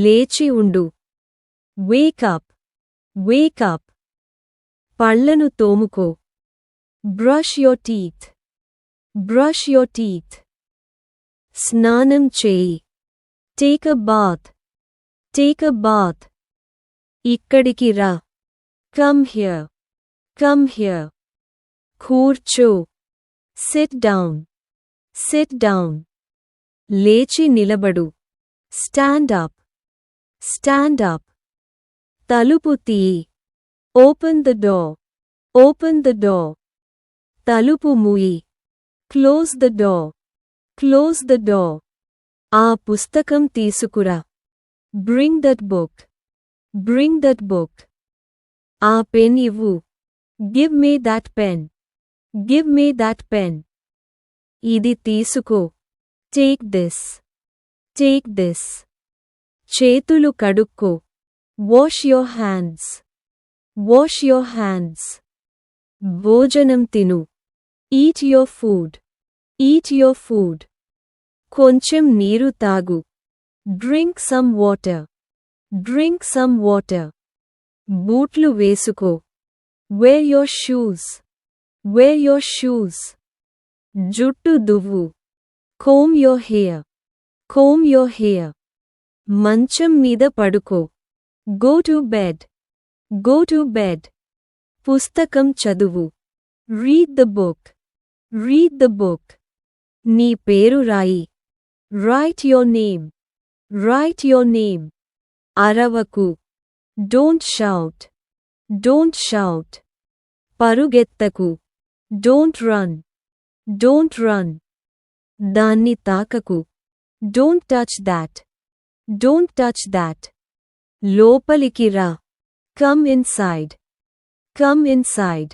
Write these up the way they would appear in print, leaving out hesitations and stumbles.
లేచి ఉండు. Wake up. Wake up. పళ్ళను తోముకో. Brush your teeth. Brush your teeth. స్నానం చేయి. Take a bath. Take a bath. ఇక్కడికి రా. Come here. Come here. కూర్చో. Sit down. Sit down. లేచి నిలబడు. Stand up. Stand up. తలుపు తీయి. Open the door. Open the door. తలుపు మూయి. Close the door. Close the door. ఆ పుస్తకం తీసుకురా. Bring that book. Bring that book. ఆ పెన్ ఇవ్వు. Give me that pen. Give me that pen. ఇది తీసుకో. Take this. Take this. చేతులు కడుక్కో. Wash your hands. Wash your hands. భోజనం తిను. Eat your food. Eat your food. కొంచెం నీరు తాగు. Drink some water. Drink some water. బూట్లు వేసుకో. Wear your shoes. Wear your shoes. జుట్టు దువ్వు. Comb your hair. Comb your hair. మంచం మీద పడుకో. Go to bed. Go to bed. పుస్తకం చదువు. Read the book. Read the book. నీ పేరు రాయి. Write your name. Write your name. అరవకు. Don't shout. Don't shout. పరుగెత్తకు. Don't run. Don't run. దాన్ని తాకకు. Don't touch that. Don't touch that. లోపలికి రా. Come inside. Come inside.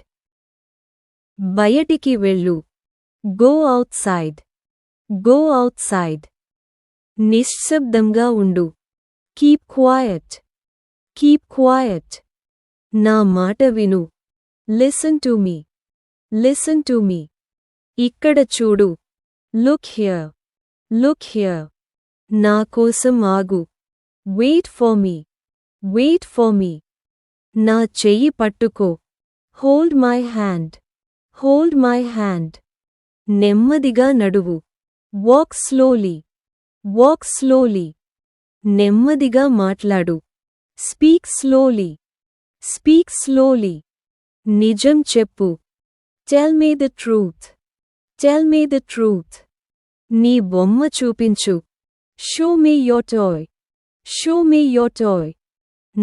బయటికి వెళ్ళు. Go outside. Go outside. నిశ్శబ్దంగా ఉండు. Keep quiet. Keep quiet. నా మాట విను. Listen to me. Listen to me. ఇక్కడ చూడు. Look here. Look here. నా కోసం ఆగు. Wait for me. Wait for me. నా చెయ్యి పట్టుకో. Hold my hand. Hold my hand. నెమ్మదిగా నడువు. Walk slowly. Walk slowly. నెమ్మదిగా మాట్లాడు. Speak slowly. Speak slowly. నిజం చెప్పు. Tell me the truth. Tell me the truth. నీ బొమ్మ చూపించు. Show me your toy. Show me your toy.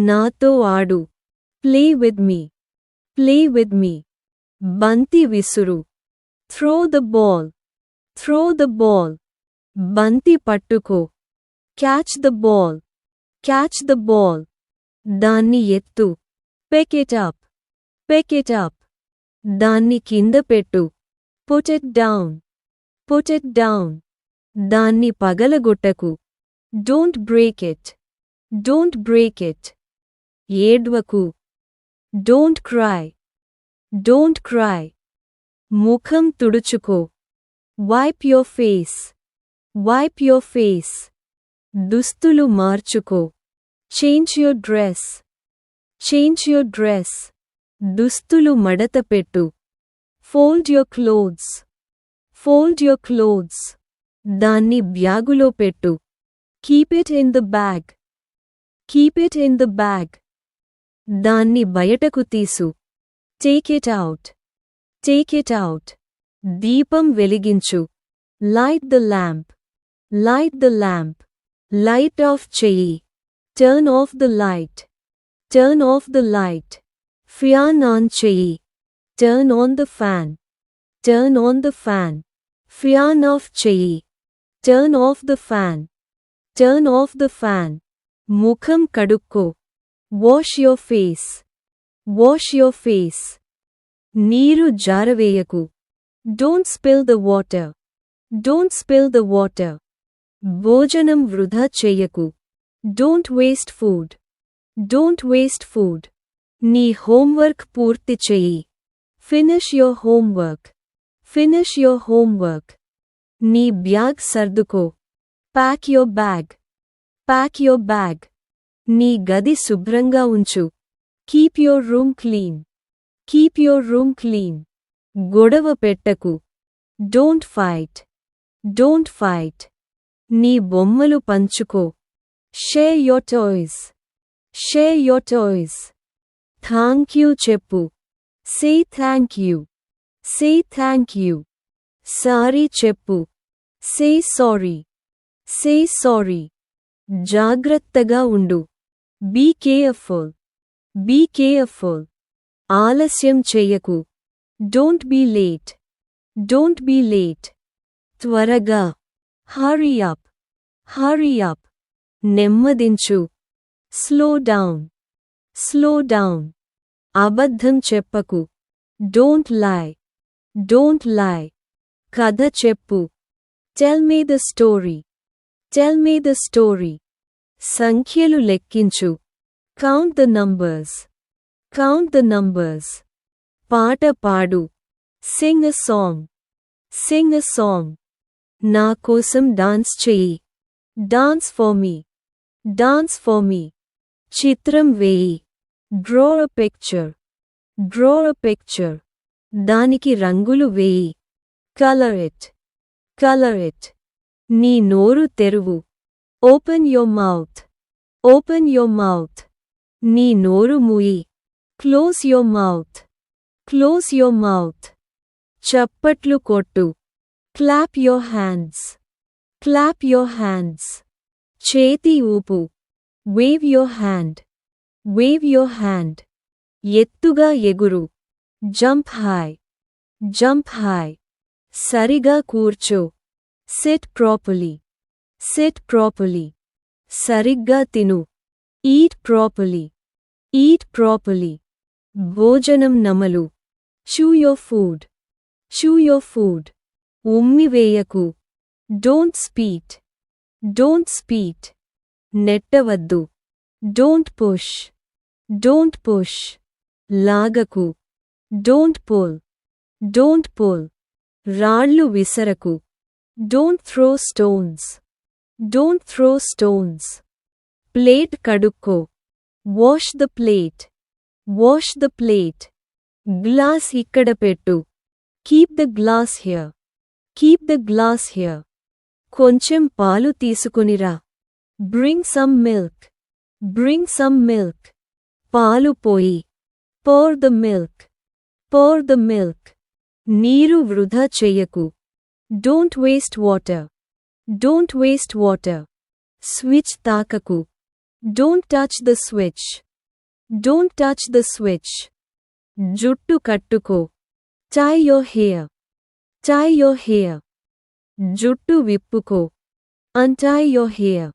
నాతో ఆడు. Play with me. Play with me. బంతి విసురు. Throw the ball. Throw the ball. బంతి పట్టుకో. Catch the ball. Catch the ball. దాన్ని ఎత్తు. Pick it up. Pick it up. దాన్ని కింద పెట్టు. Put it down. Put it down. దాన్ని పగలగొట్టకు. Don't break it. Don't break it. ఏడ్వకు. Don't cry. Don't cry. ముఖం తుడుచుకో. Wipe your face. Wipe your face. దుస్తులు మార్చుకో. Change your dress. Change your dress. దుస్తులు మడతపెట్టు. Fold your clothes. Fold your clothes. దాన్ని బ్యాగులో పెట్టు. Keep it in the bag. Keep it in the bag. దాన్ని బయటకు తీసు. Take it out. Take it out. దీపం వెలిగించు. Light the lamp. Light the lamp. Light off చెయ్యి. Turn off the light. Turn off the light. Fan on చెయ్యి. Turn on the fan. Turn on the fan. Fan off చెయ్యి. Turn off the fan. Turn off the fan. ముఖం కడుక్కో. Wash your face. Wash your face. నీరు జారవేయకు. Don't spill the water. Don't spill the water. భోజనం వృధా చెయ్యకు. Don't waste food. Don't waste food. నీ homework పూర్తి చెయ్యి. Finish your homework. Finish your homework. నీ bag సర్దుకో. Pack your bag. Pack your bag. నీ గది శుభ్రంగా ఉంచు. Keep your room clean. Keep your room clean. గొడవ పెట్టకు. Don't fight. Don't fight. నీ బొమ్మలు పంచుకో. Share your toys. Share your toys. Thank you చెప్పు. Say thank you. Say thank you. Sorry చెప్పు. Say sorry. Say sorry. జాగ్రత్తగా ఉండు. Be careful. Be careful. ఆలస్యం చెయ్యకు. Don't be late. Don't be late. త్వరగా. Hurry up. Hurry up. నెమ్మదించు. Slow down. Slow down. అబద్ధం చెప్పకు. Don't lie. Don't lie. కథ చెప్పు. Tell me the story. Tell me the story. సంఖ్యలు లెక్కించు. Count the numbers. Count the numbers. పాట పాడు. Sing a song. Sing a song. నా కోసం డాన్స్ చెయ్యి. Dance for me. Dance for me. చిత్రం వేయి. Draw a picture. Draw a picture. దానికి రంగులు వేయి. Colour it. Colour it. నీ నోరు తెరువు. Open your mouth. Open your mouth. నీ నోరు మూయి. Close your mouth. Close your mouth. చప్పట్లు కొట్టు. Clap your hands. Clap your hands. చేతి ఊపు. Wave your hand. Wave your hand. ఎత్తుగా ఎగురు. Jump high. Jump high. సరిగా కూర్చో. Sit properly. Sit properly. సరిగ్గా తిను. Eat properly. Eat properly. భోజనం నమలు. Chew your food. Chew your food. ఉమ్మివేయకు. Don't spit. Don't స్పీట్. నెట్టవద్దు. Don't push. Don't push. లాగకు. Don't pull. Don't pull. రాళ్ళు విసరకు. Don't throw stones. Don't throw stones. Plate కడుక్కో. Wash the plate. Wash the plate. Glass ఇక్కడ పెట్టు. Keep the glass here. Keep the glass here. కొంచెం పాలు తీసుకునిరా. Bring some milk. Bring some milk. పాలు పోయి. Pour the milk. Pour the milk. నీరు వృధా చెయ్యకు. Don't waste water. Don't waste water. Switch తాకకు. Don't touch the switch. Don't touch the switch. జుట్టు కట్టుకో. Tie your hair. Tie your hair. జుట్టు విప్పుకో. Untie your hair.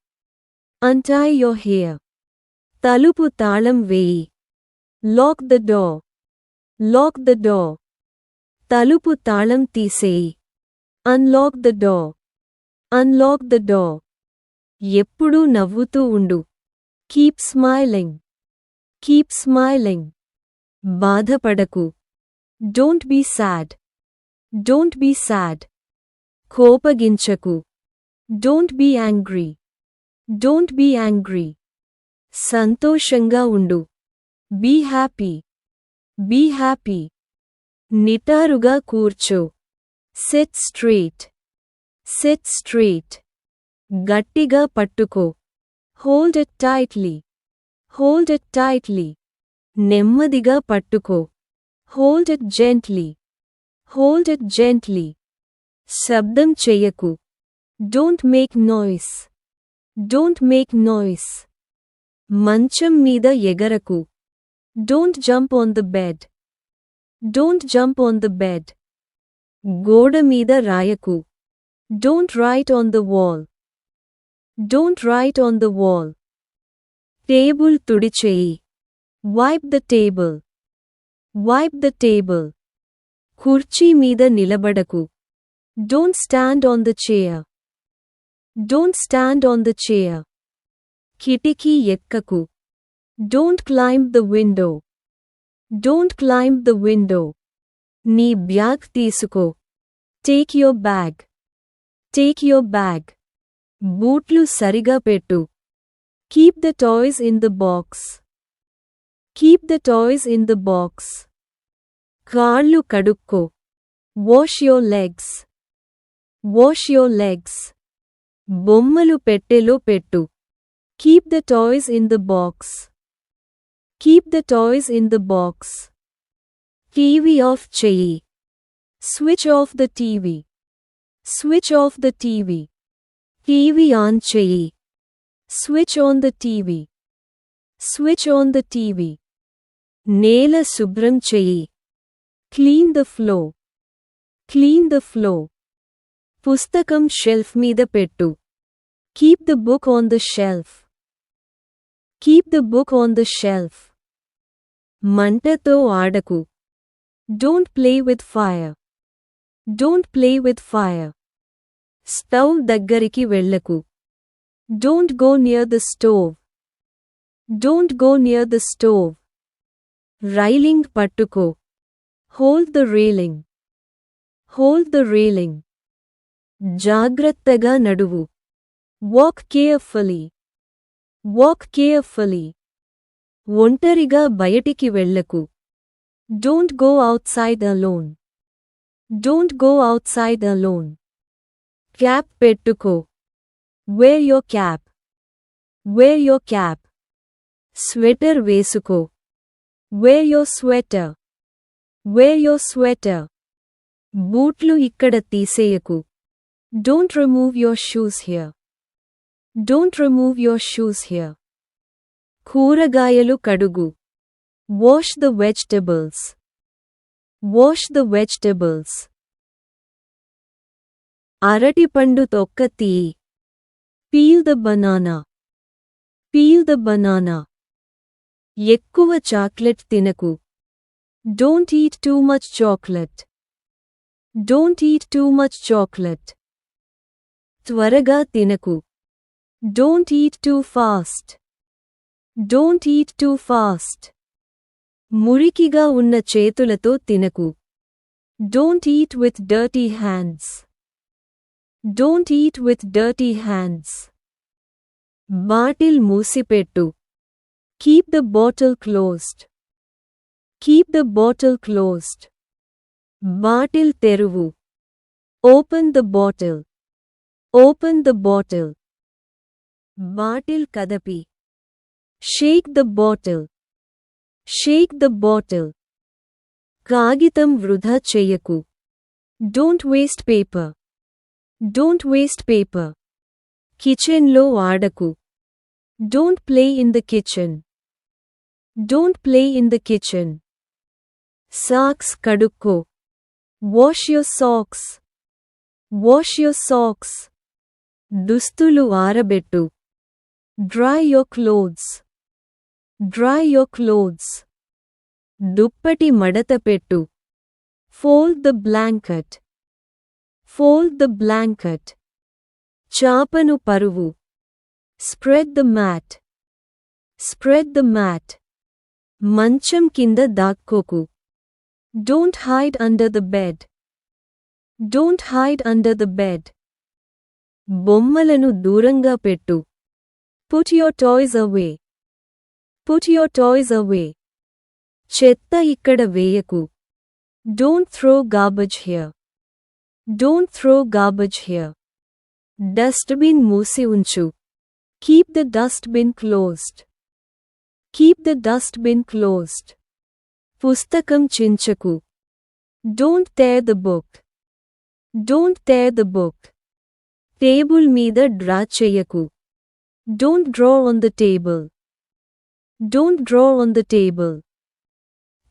Untie your hair. తలుపు తాళం వేయి. Lock the door. Lock the door. తలుపు తాళం తీసేయి. Unlock the door. Unlock the door. ఎప్పుడూ నవ్వుతూ ఉండు. Keep smiling. Keep smiling. బాధపడకు. Don't be sad. Don't be sad. కోపగించకు. Don't be angry. Don't be angry. సంతోషంగా ఉండు. Be happy. Be happy. నిటారుగా కూర్చో. Sit straight. Sit straight. గట్టిగా పట్టుకో. Hold it tightly. Hold it tightly. నెమ్మదిగా పట్టుకో. Hold it gently. Hold it gently. శబ్దం చెయ్యకు. Don't make noise. Don't make noise. మంచం మీద ఎగరకు. Don't jump on the bed. Don't jump on the bed. గోడ మీద రాయకు. Don't write on the wall. Don't write on the wall. Table తుడిచేయి. Wipe the table. Wipe the table. కుర్చీ మీద నిలబడకు. Don't stand on the chair. Don't stand on the chair. కిటికీ ఎక్కకు. Don't climb the window. Don't climb the window. నీ bag తీసుకో. Take your bag. Take your bag. బూట్లు సరిగా పెట్టు. Keep the toys in the box. Keep the toys in the box. కాళ్ళు కడుక్కో. Wash your legs. Wash your legs. బొమ్మలు పెట్టెలో పెట్టు. Keep the toys in the box. Keep the toys in the box. TV off చెయ్యి. Switch off the TV. Switch off the TV. TV on చెయ్యి. Switch on the TV. Switch on the TV. నేల శుభ్రం చెయ్యి. Clean the floor. Clean the floor. పుస్తకం shelf మీద పెట్టు. Keep the book on the shelf. Keep the book on the shelf. మంటతో ఆడకు. Don't play with fire. Don't play with fire. Stove దగ్గరికి వెళ్ళకు. Don't go near the stove. Don't go near the stove. Railing పట్టుకో. Hold the railing. Hold the railing. జాగ్రత్తగా నడువు. Walk carefully. Walk carefully. ఒంటరిగా బయటికి వెళ్ళకు. Don't go outside alone. Don't go outside alone. Cap పెట్టుకో. Wear your cap. Wear your cap. Sweater వేసుకో. Wear your sweater. Wear your sweater. బూట్లు ఇక్కడ తీసేయకు. Don't remove your shoes here. Don't remove your shoes here. కూరగాయలు కడుగు. Wash the vegetables. Wash the vegetables. అరటిపండు తొక్క తీయి. Peel the banana. Peel the banana. ఎక్కువ chocolate తినకు. Don't eat too much chocolate. Don't eat too much chocolate. త్వరగా తినకు. Don't eat too fast. Don't eat too fast. మురికిగా ఉన్న చేతులతో తినకు. Don't eat with dirty hands. Don't eat with dirty hands. Bottle మూసిపెట్టు. Keep the bottle closed. Keep the bottle closed. Bottle తెరువు. Open the bottle. Open the bottle. Bottle కదపి. Shake the bottle. Shake the bottle. కాగితం వృధా చెయ్యకు. Don't waste paper. Don't waste paper. కిచెన్లో ఆడకు. Don't play in the kitchen. Don't play in the kitchen. Socks కడుక్కో. Wash your socks. Wash your socks. దుస్తులు ఆరబెట్టు. Dry your clothes. Dry your clothes. దుప్పటి మడత పెట్టు. Fold the blanket. Fold the blanket. చాపను పరువు. Spread the mat. Spread the mat. మంచం కింద దాక్కోకు. Don't hide under the bed. Don't hide under the bed. బొమ్మలను దూరంగా పెట్టు. Put your toys away. Put your toys away. చెత్త ఇక్కడ వేయకు. Don't throw garbage here. Don't throw garbage here. Dustbin మూసి ఉంచు. Keep the dustbin closed. Keep the dustbin closed. పుస్తకం చించకు. Don't tear the book. Don't tear the book. Table మీద draw చెయ్యకు. Don't draw on the table. Don't draw on the table.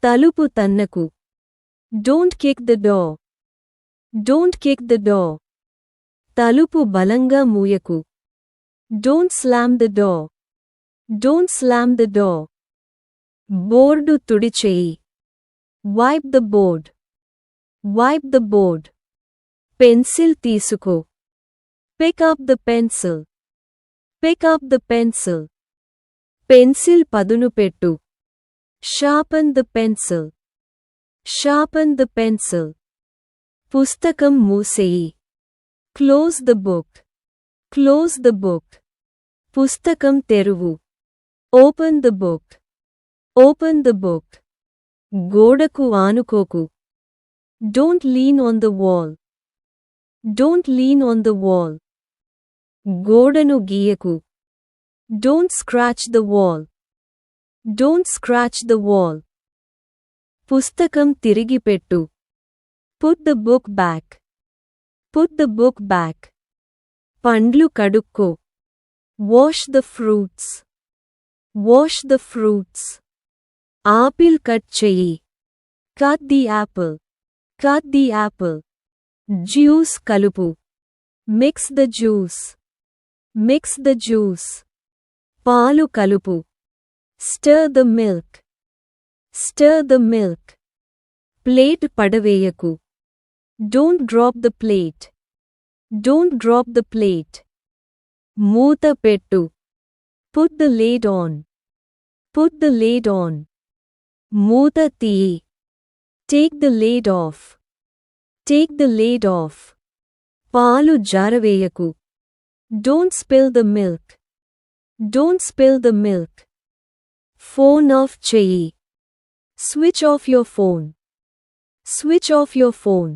తలుపు తన్నకు. Don't kick the door. Don't kick the door. తలుపు బలంగా మూయకు. Don't slam the door. Don't slam the door. Board తుడిచేయి. Wipe the board. Wipe the board. Pencil తీసుకో. Pick up the pencil. Pick up the pencil. Pencil పదును పెట్టు. Sharpen the pencil. Sharpen the pencil. పుస్తకం మూసేయి. Close the book. Close the book. పుస్తకం తెరువు. Open the book. Open the book. గోడకు ఆనుకోకు. Don't lean on the wall. Don't lean on the wall. గోడను గీయకు. Don't scratch the wall. Don't scratch the wall. పుస్తకం తిరిగి పెట్టు. Put the book back. Put the book back. పండ్లు కడుక్కో. Wash the fruits. Wash the fruits. Apple cut చెయ్యి. Cut the apple. Cut the apple. Juice కలుపు. Mix the juice. Mix the juice. పాలు కలుపు. Stir the milk. Stir the milk. Plate పడవేయకు. Don't drop the plate. Don't drop the plate. మూత పెట్టు. Put the lid on. Put the lid on. మూత తీయి. Take the lid off. Take the lid off. పాలు జారవేయకు. Don't spill the milk. Don't spill the milk. Phone off చెయ్యి. Switch off your phone. Switch off your phone.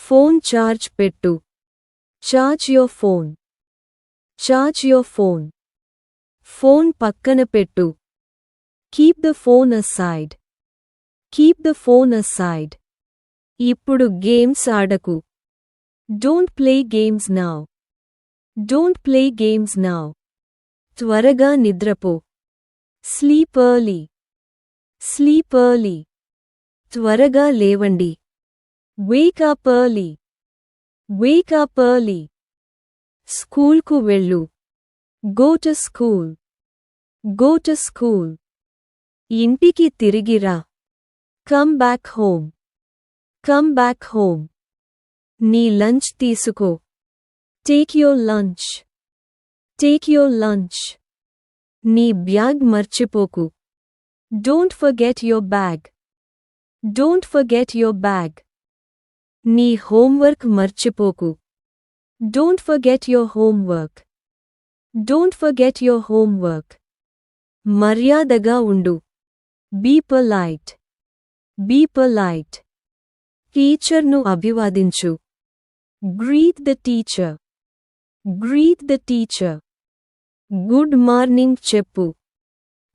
Phone charge పెట్టు. Charge your phone. Charge your phone. Phone పక్కన పెట్టు. Keep the phone aside. Keep the phone aside. ఇప్పుడు games ఆడకు. Don't play games now. Don't play games now. త్వరగా నిద్రపో. Sleep early. Sleep early. త్వరగా లేవండి. Wake up early. Wake up early. స్కూల్కు వెళ్ళు. Go to school. Go to school. ఇంటికి తిరిగిరా. Come back home. Come back home. నీ lunch తీసుకో. Take your lunch. Take your lunch. నీ బ్యాగ్ మర్చిపోకు. Don't forget your bag. Don't forget your bag. నీ homework మర్చిపోకు. Don't forget your homework. Don't forget your homework. మర్యాదగా ఉండు. Be polite. Be polite. టీచర్ను అభివాదించు. Greet the teacher. Greet the teacher. Good morning చెప్పు.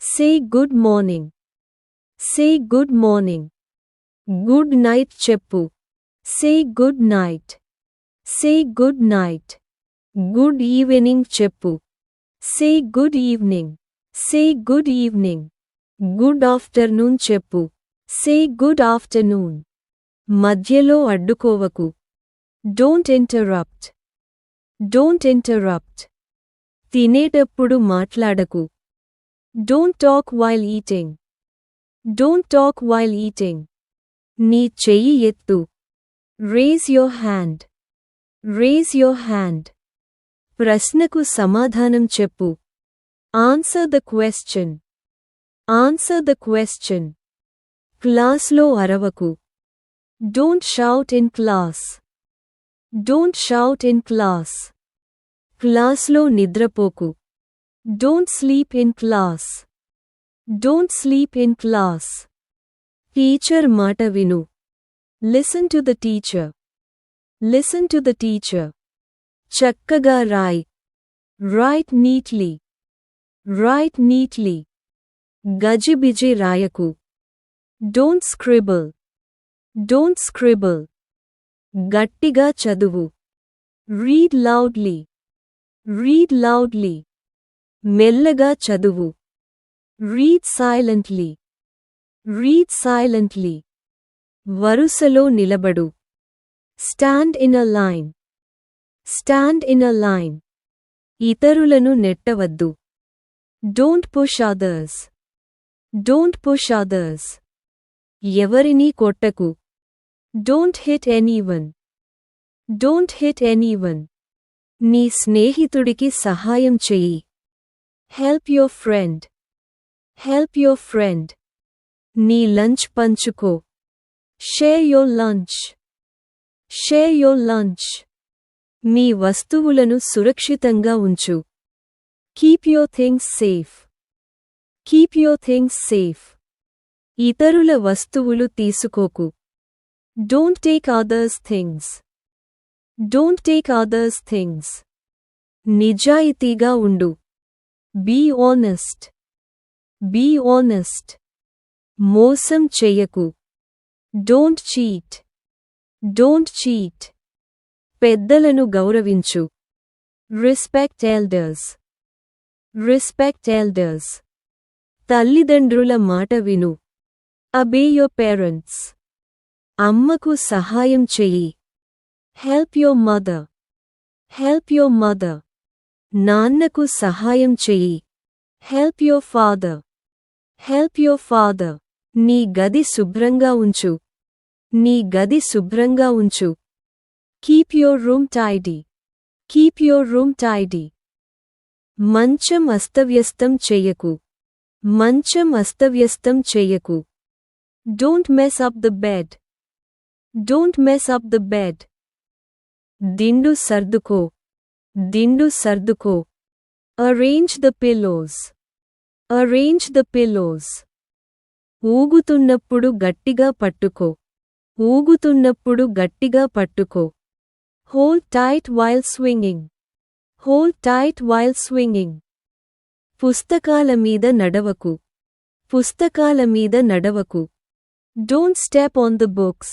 Say good morning. Say good morning. Good night చెప్పు. Say good night. Say good night. Good evening చెప్పు. Say good evening. Say good evening. Good afternoon చెప్పు. Say good afternoon. మధ్యలో అడ్డుకోవకు. Don't interrupt. Don't interrupt. తినేటప్పుడు మాట్లాడకు. Don't talk while eating. Don't talk while eating. నీ చెయ్యి ఎత్తు. Raise your hand. Raise your hand. ప్రశ్నకు సమాధానం చెప్పు. Answer the question. Answer the question. క్లాస్లో అరవకు. Don't shout in class. Don't shout in class. క్లాస్లో నిద్రపోకు. Don't sleep in class. Don't sleep in class. Teacher మాట విను. Listen to the teacher. Listen to the teacher. చక్కగా Roy. Write neatly. Write neatly. గజిబిజి రాయకు. Don't scribble. Don't scribble. గట్టిగా చదువు. Read loudly. Read loudly. మెల్లగా చదువు. Read silently. Read silently. వరుసలో నిలబడు. Stand in a line. Stand in a line. ఇతరులను నెట్టవద్దు. Don't push others. Don't push others. ఎవరినీ కొట్టకు. Don't hit anyone. Don't hit anyone. నీ స్నేహితుడికి సహాయం చెయ్యి. Help your friend. Help your friend. నీ లంచ్ పంచుకో. Share your lunch. Share your lunch. మీ వస్తువులను సురక్షితంగా ఉంచు. Keep your things safe. Keep your things safe. ఇతరుల వస్తువులు తీసుకోకు. Don't take others' things. Don't take others' things. నిజాయితీగా ఉండు. Be honest. Be honest. మోసం చెయ్యకు. Don't cheat. Don't cheat. పెద్దలను గౌరవించు. Respect elders. Respect elders. తల్లిదండ్రుల మాట విను. Obey your parents. అమ్మకు సహాయం చెయ్యి. Help your mother. Help your mother. నాన్నకు సహాయం చెయ్యి. Help your father. Help your father. నీ గది శుభ్రంగా ఉంచు. నీ గది శుభ్రంగా ఉంచు. Keep your room tidy. Keep your room tidy. మంచం అస్తవ్యస్తం చెయ్యకు. మంచం అస్తవ్యస్తం చెయ్యకు. Don't mess up the bed. Don't mess up the bed. దిండు సర్దుకో. దిండు సర్దుకో. Arrange the pillows. Arrange the pillows. ఊగుతున్నప్పుడు గట్టిగా పట్టుకో. ఊగుతున్నప్పుడు గట్టిగా పట్టుకో. Hold tight while swinging. Hold tight while swinging. పుస్తకాల మీద నడవకు. పుస్తకాల మీద నడవకు. Don't step on the books.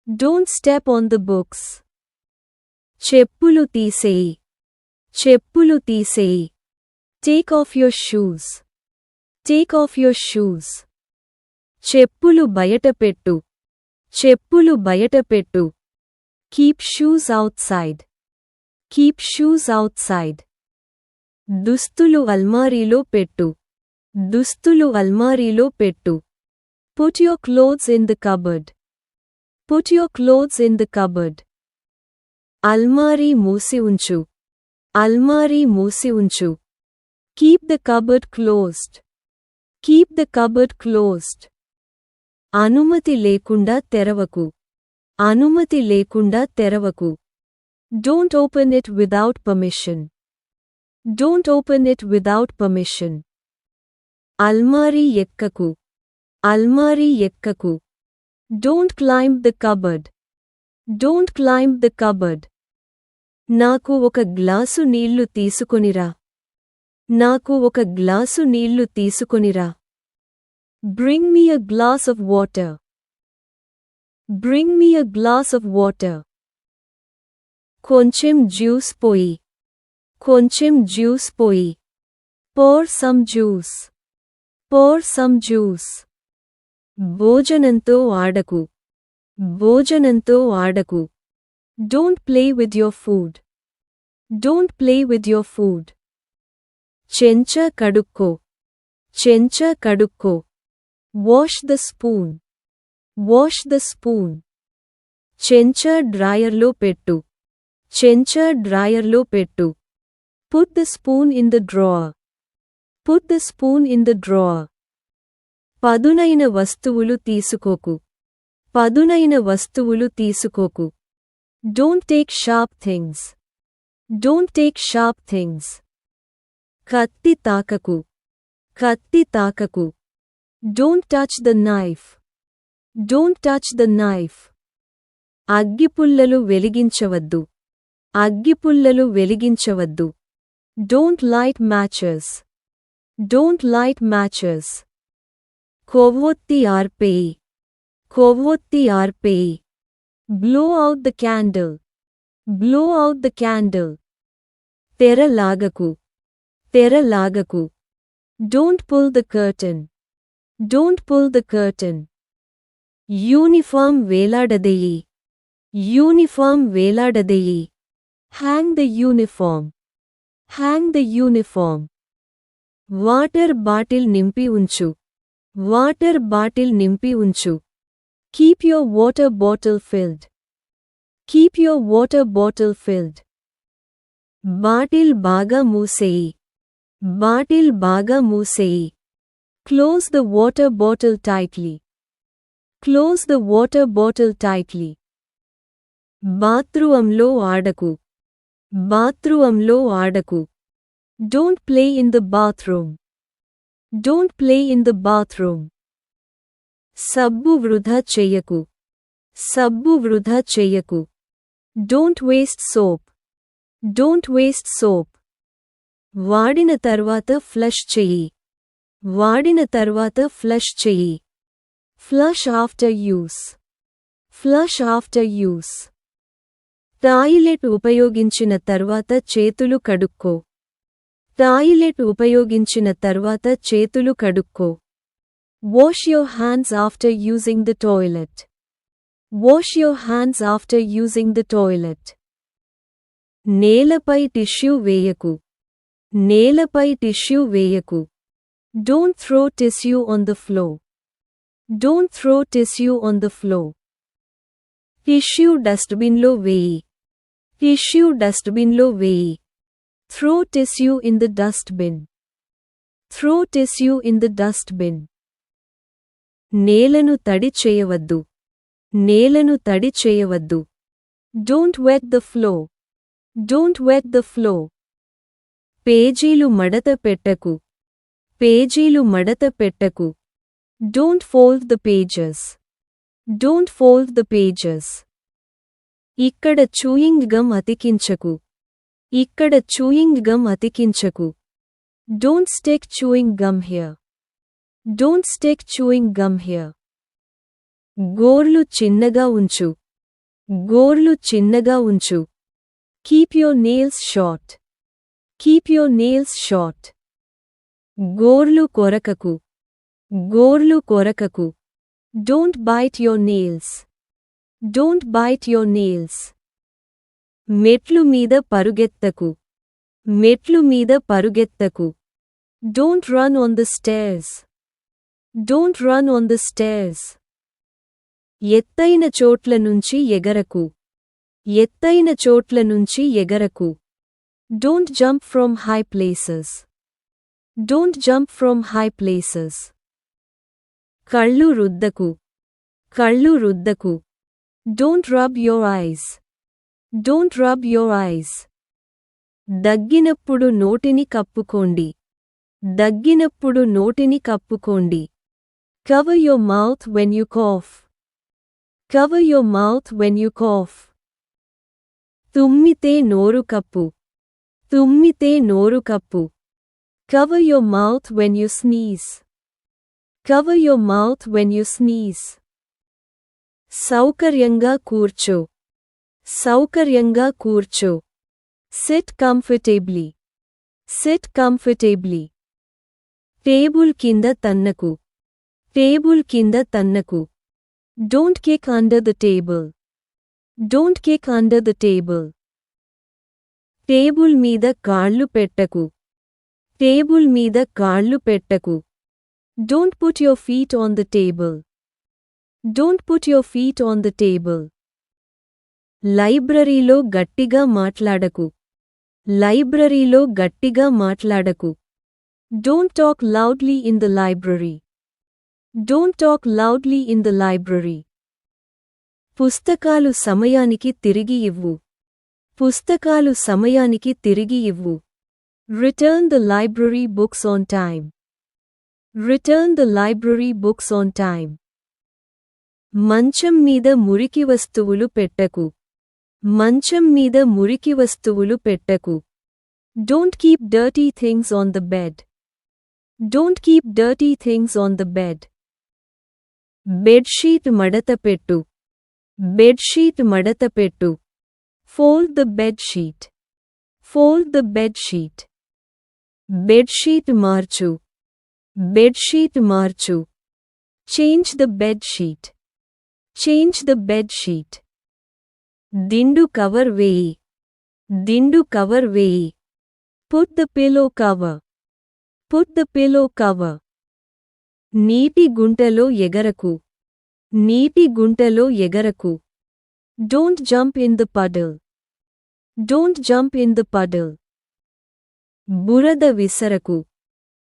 Don't step on the books. చెప్పులు తీసేయి. చెప్పులు తీసేయి. Take off your shoes. Take off your shoes. చెప్పులు బయట పెట్టు. చెప్పులు బయట పెట్టు. Keep shoes outside. Keep shoes outside. దుస్తులు అల్మారీలో పెట్టు. దుస్తులు అల్మారీలో పెట్టు. Put your clothes in the cupboard. Put your clothes in the cupboard. అల్మారీ మూసి ఉంచు. అల్మారీ మూసి ఉంచు. Keep the cupboard closed. Keep the cupboard closed. అనుమతి లేకుండా తెరవకు. అనుమతి లేకుండా తెరవకు. Don't open it without permission. Don't open it without permission. అల్మారీ ఎక్కకు. అల్మారీ ఎక్కకు. Don't climb the cupboard. Don't climb the cupboard. నాకు ఒక glass నీళ్లు తీసుకొనిరా. నాకు ఒక గ్లాసు నీళ్లు తీసుకొనిరా. Bring me a glass of water. Bring me a glass of water. కొంచెం juice పోయి. కొంచెం juice పోయి. Pour some juice. Pour some juice. భోజనంతో ఆడకు. భోజనంతో ఆడకు. Don't play with your food. Don't play with your food. చెంచా కడుక్కో. చెంచా కడుక్కో. Wash the spoon. Wash the spoon. చెంచా డ్రాయర్లో పెట్టు. చెంచా డ్రాయర్లో పెట్టు. Put the spoon in the drawer. Put the spoon in the drawer. పదునైన వస్తువులు తీసుకోకు. పదునైన వస్తువులు తీసుకోకు. Don't take sharp things. Don't take sharp things. కత్తి తాకకు. కత్తి తాకకు. Don't touch the knife. Don't touch the knife. అగ్గిపుల్లలు వెలిగించవద్దు. అగ్గిపుల్లలు వెలిగించవద్దు. Don't light matches. Don't light matches. కొవ్వొత్తి ఆర్పేయి. కొవ్వొత్తి ఆర్పేయి. Blow out the candle. Blow out the candle. తెర లాగకు. తెర లాగకు. Don't pull the curtain. Don't pull the curtain. Uniform వేలాడదెయ్యి. Uniform వేలాడదెయ్యి. Hang the uniform. Hang the uniform. Water bottle నింపి ఉంచు. Water bottle నింపి ఉంచు. Keep your water bottle filled. Keep your water bottle filled. Bottle బాగా మూసేయి. Bottle బాగా మూసేయి. Close the water bottle tightly. Close the water bottle tightly. బాత్రూంలో ఆడకు. బాత్రూంలో ఆడకు. Don't play in the bathroom. Don't play in the bathroom. సబ్బు వృధా చెయ్యకు. సబ్బు వృధా చెయ్యకు. Don't waste soap. Don't waste soap. వాడిన తర్వాత ఫ్లష్ చెయ్యి. వాడిన తర్వాత ఫ్లష్ చెయ్యి. Flush after use. Flush after use. Toilet ఉపయోగించిన తర్వాత చేతులు కడుక్కో. టాయిలెట్ ఉపయోగించిన తర్వాత చేతులు కడుక్కో. Wash your hands after using the toilet. Wash your hands after using the toilet. నేలపై టిష్యూ వేయకు. నేలపై tissue వేయకు. Don't throw tissue on the floor. Don't throw tissue on the floor. Tissue డస్ట్బిన్లో వేయి. టిష్యూ డస్ట్బిన్లో వేయి. Throw tissue in the dustbin. Throw tissue in the dustbin. నేలను తడి చేయవద్దు. నేలను తడి చేయవద్దు. Don't wet the floor. Don't wet the floor. పేజీలు మడత పెట్టకు. పేజీలు మడత పెట్టకు. Don't fold the pages. Don't fold the pages. ఇక్కడ చూయింగ్ గమ్ అతికించకు. ఇక్కడ చూయింగ్ గమ్ అతికించకు. Don't stick chewing gum here. Don't stick chewing gum here. గోర్లు చిన్నగా ఉంచు. గోర్లు చిన్నగా ఉంచు. Keep your nails short. Keep your nails short. గోర్లు కొరకకు. గోర్లు కొరకకు. Don't bite your nails. Don't bite your nails. మెట్లు మీద పరుగెత్తకు. మెట్లు మీద పరుగెత్తకు. Don't run on the stairs. Don't run on the stairs. ఎత్తైన చోట్ల నుంచి ఎగరకు. ఎత్తైన చోట్ల నుంచి ఎగరకు. Don't jump from high places. Don't jump from high places. కళ్ళు రుద్దకు. కళ్ళు రుద్దకు. Don't rub your eyes. Don't rub your eyes. దగ్గినప్పుడు నోటిని కప్పుకోండి. దగ్గినప్పుడు నోటిని కప్పుకోండి. Cover your mouth when you cough. Cover your mouth when you cough. తుమ్మితే నోరు కప్పు. తుమ్మితే నోరు cup. Cover your mouth when you sneeze. Cover your mouth when you sneeze. సౌకర్యంగా కూర్చో. సౌకర్యంగా కూర్చో. Sit comfortably. Sit comfortably. Table కింద తన్నకు. Table కింద తన్నకు. Don't kick under the table. Don't kick under the table. Table మీద కాళ్ళు పెట్టకు. టేబుల్ మీద కాళ్ళు పెట్టకు. Don't put your feet on the table. Don't put your feet on the table. లైబ్రరీలో గట్టిగా మాట్లాడకు. లైబ్రరీలో గట్టిగా మాట్లాడకు. Don't talk loudly in the library. Don't talk loudly in the library. పుస్తకాలు సమయానికి తిరిగి ఇవ్వు. పుస్తకాలు సమయానికి తిరిగి ఇవ్వు. Return the library books on time. Return the library books on time. మంచం మీద మురికి వస్తువులు పెట్టకు. మంచం మీద మురికి వస్తువులు పెట్టకు. Don't keep dirty things on the bed. Don't keep dirty things on the bed. Bedsheet మడత పెట్టు. బెడ్షీట్ మడత పెట్టు. Fold the bedsheet. Fold the bedsheet. Bedsheet March. Bedsheet March. Change the bedsheet. Change the bedsheet. దిండు cover వేయి. దిండు cover వేయి. Put the pillow cover. Put the pillow cover. నీటి గుంటలో ఎగరకు. నీటి గుంటలో ఎగరకు. Don't jump in the puddle. Don't jump in the puddle. బురద విసరకు.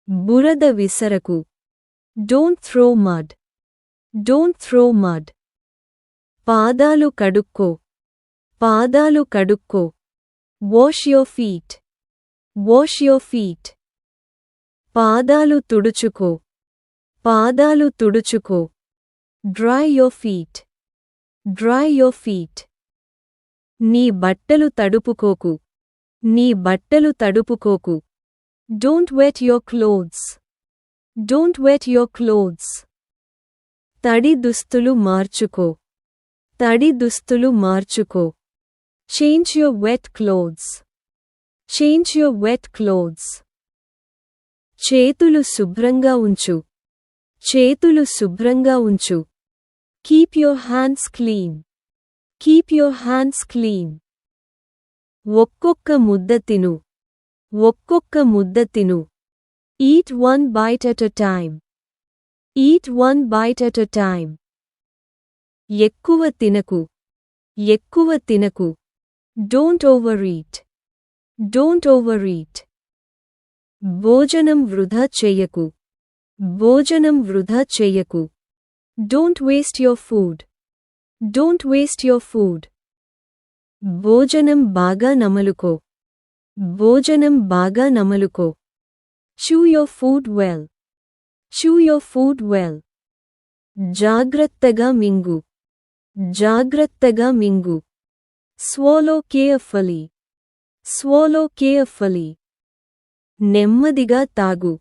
బురద విసరకు. Don't throw mud. Don't throw mud. పాదాలు కడుక్కో. పాదాలు కడుక్కో. Wash your feet. Wash your feet. పాదాలు తుడుచుకో. పాదాలు తుడుచుకో. Dry your feet. Dry your feet. నీ బట్టలు తడుపుకోకు. నీ బట్టలు తడుపుకోకు. Don't wet your clothes. Don't wet your clothes. తడి దుస్తులు మార్చుకో. తడి దుస్తులు మార్చుకో. Change your wet clothes. Change your wet clothes. చేతులు శుభ్రంగా ఉంచు. చేతులు శుభ్రంగా ఉంచు. Keep your hands clean. Keep your hands clean. ఒక్కొక్క ముద్ద తిను. ఒక్కొక్క ముద్ద తిను. Eat one bite at a time. Eat one bite at a time. ఎక్కువ తినకు. ఎక్కువ తినకు. Don't overeat. Don't overeat. భోజనం వృధా చెయ్యకు. భోజనం వృధా చెయ్యకు. Don't waste your food. Don't waste your food. భోజనం బాగా నమలుకో. భోజనం బాగా నమలుకో. Chew your food well. Chew your food well. జాగ్రత్తగా మింగు. జాగ్రత్తగా మింగు. Swallow carefully. Swallow carefully. నెమ్మదిగా తాగు.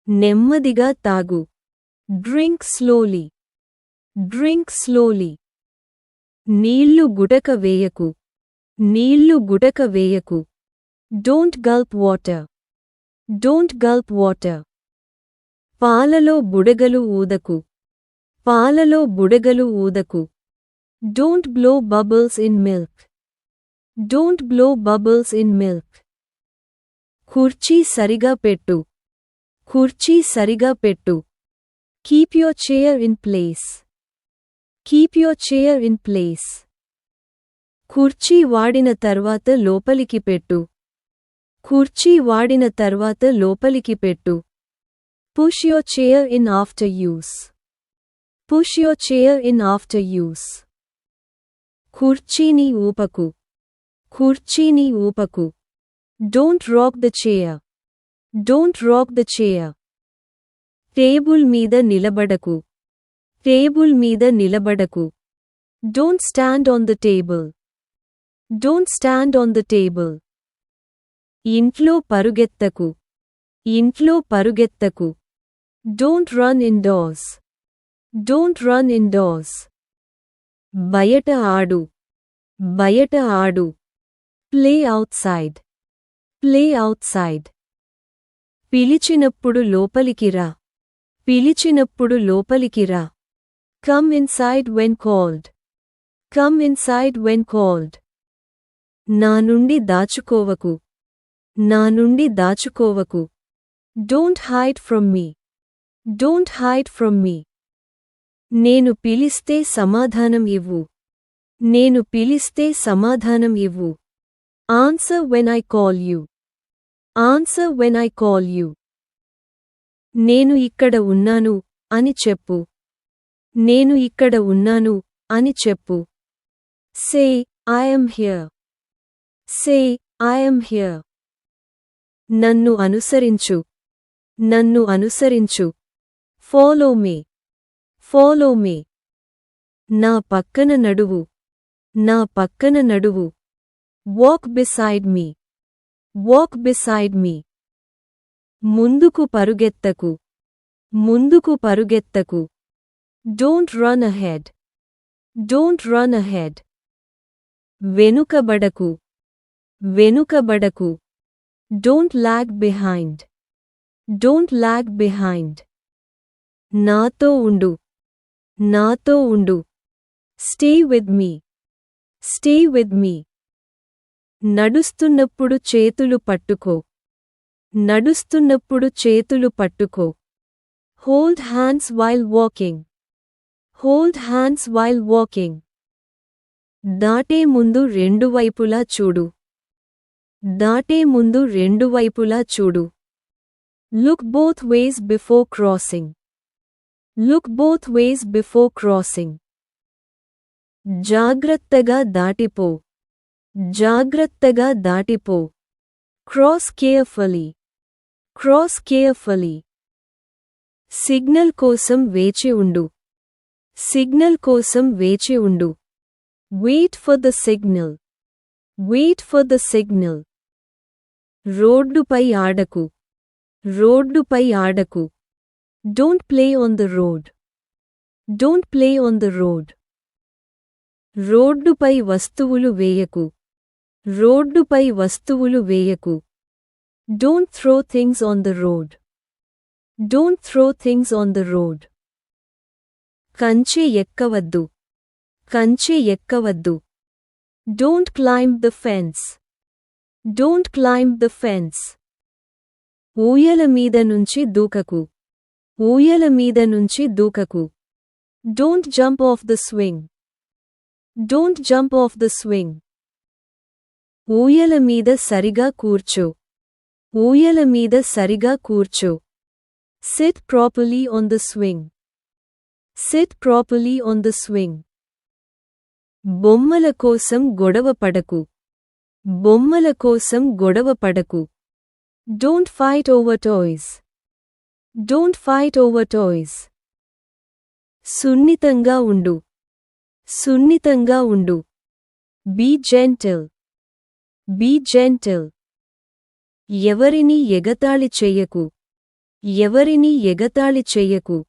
నెమ్మదిగా తాగు. Drink slowly. Drink slowly. నీళ్లు గుటక వేయకు. నీళ్లు గుటక వేయకు. Don't gulp water. Don't gulp water. పాలలో బుడగలు ఊదకు. పాలలో బుడగలు ఊదకు. Don't blow bubbles in milk. Don't blow bubbles in milk. కుర్చీ సరిగా పెట్టు. కుర్చీ సరిగా పెట్టు. Keep your chair in place. Keep your chair in place. కుర్చీ వాడిన తర్వాత లోపలికి పెట్టు. కుర్చీ వాడిన తర్వాత లోపలికి పెట్టు. Push your chair in after use. Push your chair in after use. కుర్చీని ఊపకు. కుర్చీని ఊపకు. Don't rock the chair. Don't rock the chair. Table మీద నిలబడకు. టేబుల్ మీద నిలబడకు. Don't stand on the table. Don't stand on the table. ఇంట్లో పరుగెత్తకు. ఇంట్లో పరుగెత్తకు. Don't run indoors. Don't run indoors. బయట ఆడు. బయట ఆడు. Play outside. Play outside. పిలిచినప్పుడు లోపలికి రా. పిలిచినప్పుడు లోపలికి రా. Come inside when called. Come inside when called. నా నుండి దాచుకోవకు. నా నుండి దాచుకోవకు. Don't hide from me. Don't hide from me. నేను పిలిస్తే సమాధానం ఇవ్వు. నేను పిలిస్తే సమాధానం ఇవ్వు. Answer when I call you. Answer when I call you. నేను ఇక్కడ ఉన్నాను అని చెప్పు. నేను ఇక్కడ ఉన్నాను అని చెప్పు. Say, I am here. Say, I am here. నన్ను అనుసరించు. నన్ను అనుసరించు. Follow me. Follow me. నా పక్కన నడువు. నా పక్కన నడువు. Walk beside me. Walk beside me. ముందుకు పరుగెత్తకు. ముందుకు పరుగెత్తకు. Don't run ahead. Don't run ahead. వెనుకబడకు. వెనుకబడకు. Don't lag behind. Don't lag behind. నాతో ఉండు. నాతో ఉండు. Stay with me. Stay with me. నడుస్తున్నప్పుడు చేతులు పట్టుకో. నడుస్తున్నప్పుడు చేతులు పట్టుకో. Hold hands while walking. Hold hands while walking. దాటే ముందు రెండు వైపులా చూడు. దాటే ముందు రెండు వైపులా చూడు. Look both ways before crossing. Look both ways before crossing. జాగ్రత్తగా దాటిపో. జాగ్రత్తగా దాటిపో. Cross carefully. Cross carefully. Signal కోసం వేచి ఉండు. సిగ్నల్ కోసం వేచి ఉండు. Wait for the signal. Wait for the signal. రోడ్డుపై ఆడకు. రోడ్డుపై ఆడకు. Don't play on the road. Don't play on the road. రోడ్డుపై వస్తువులు వేయకు. రోడ్డుపై వస్తువులు వేయకు. Don't throw things on the road. Don't throw things on the road. కంచె ఎక్కవద్దు. కంచె ఎక్కవద్దు. Don't climb the fence. Don't climb the fence. ఊయల మీద నుంచి దూకకు. ఊయల మీద నుంచి దూకకు. Don't jump off the swing. Don't jump off the swing. ఊయల మీద సరిగా కూర్చో. ఊయల మీద సరిగా కూర్చో. Sit properly on the swing. Sit properly on the swing. బొమ్మల కోసం గొడవ పడకు. బొమ్మల కోసం గొడవ పడకు. Don't fight over toys. Don't fight over toys. సున్నితంగా ఉండు. సున్నితంగా ఉండు. Be gentle. Be gentle. ఎవరిని ఎగతాళి చెయ్యకు. ఎవరిని ఎగతాళి చెయ్యకు.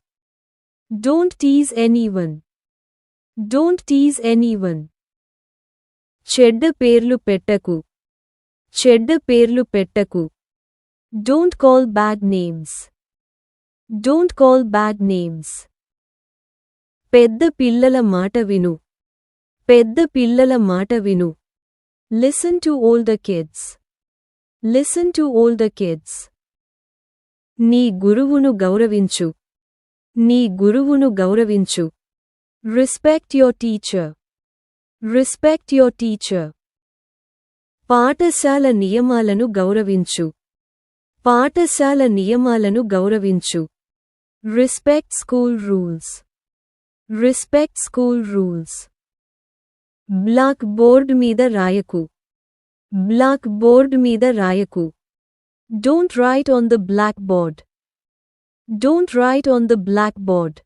Don't tease anyone. Don't tease anyone. చెడ్డ పేర్లు పెట్టకు. చెడ్డ పేర్లు పెట్టకు. Don't call bad names. Don't call bad names. పెద్ద పిల్లల మాట విను. పెద్ద పిల్లల మాట విను. Listen to older kids. Listen to older kids. నీ గురువును గౌరవించు. నీ గురువును గౌరవించు. Respect your teacher. Respect your teacher. పాఠశాల నియమాలను గౌరవించు. పాఠశాల నియమాలను గౌరవించు. Respect school rules. Respect school rules. Blackboard మీద రాయకు. బ్లాక్ బోర్డ్ మీద రాయకు. Don't write on the blackboard. Don't write on the blackboard.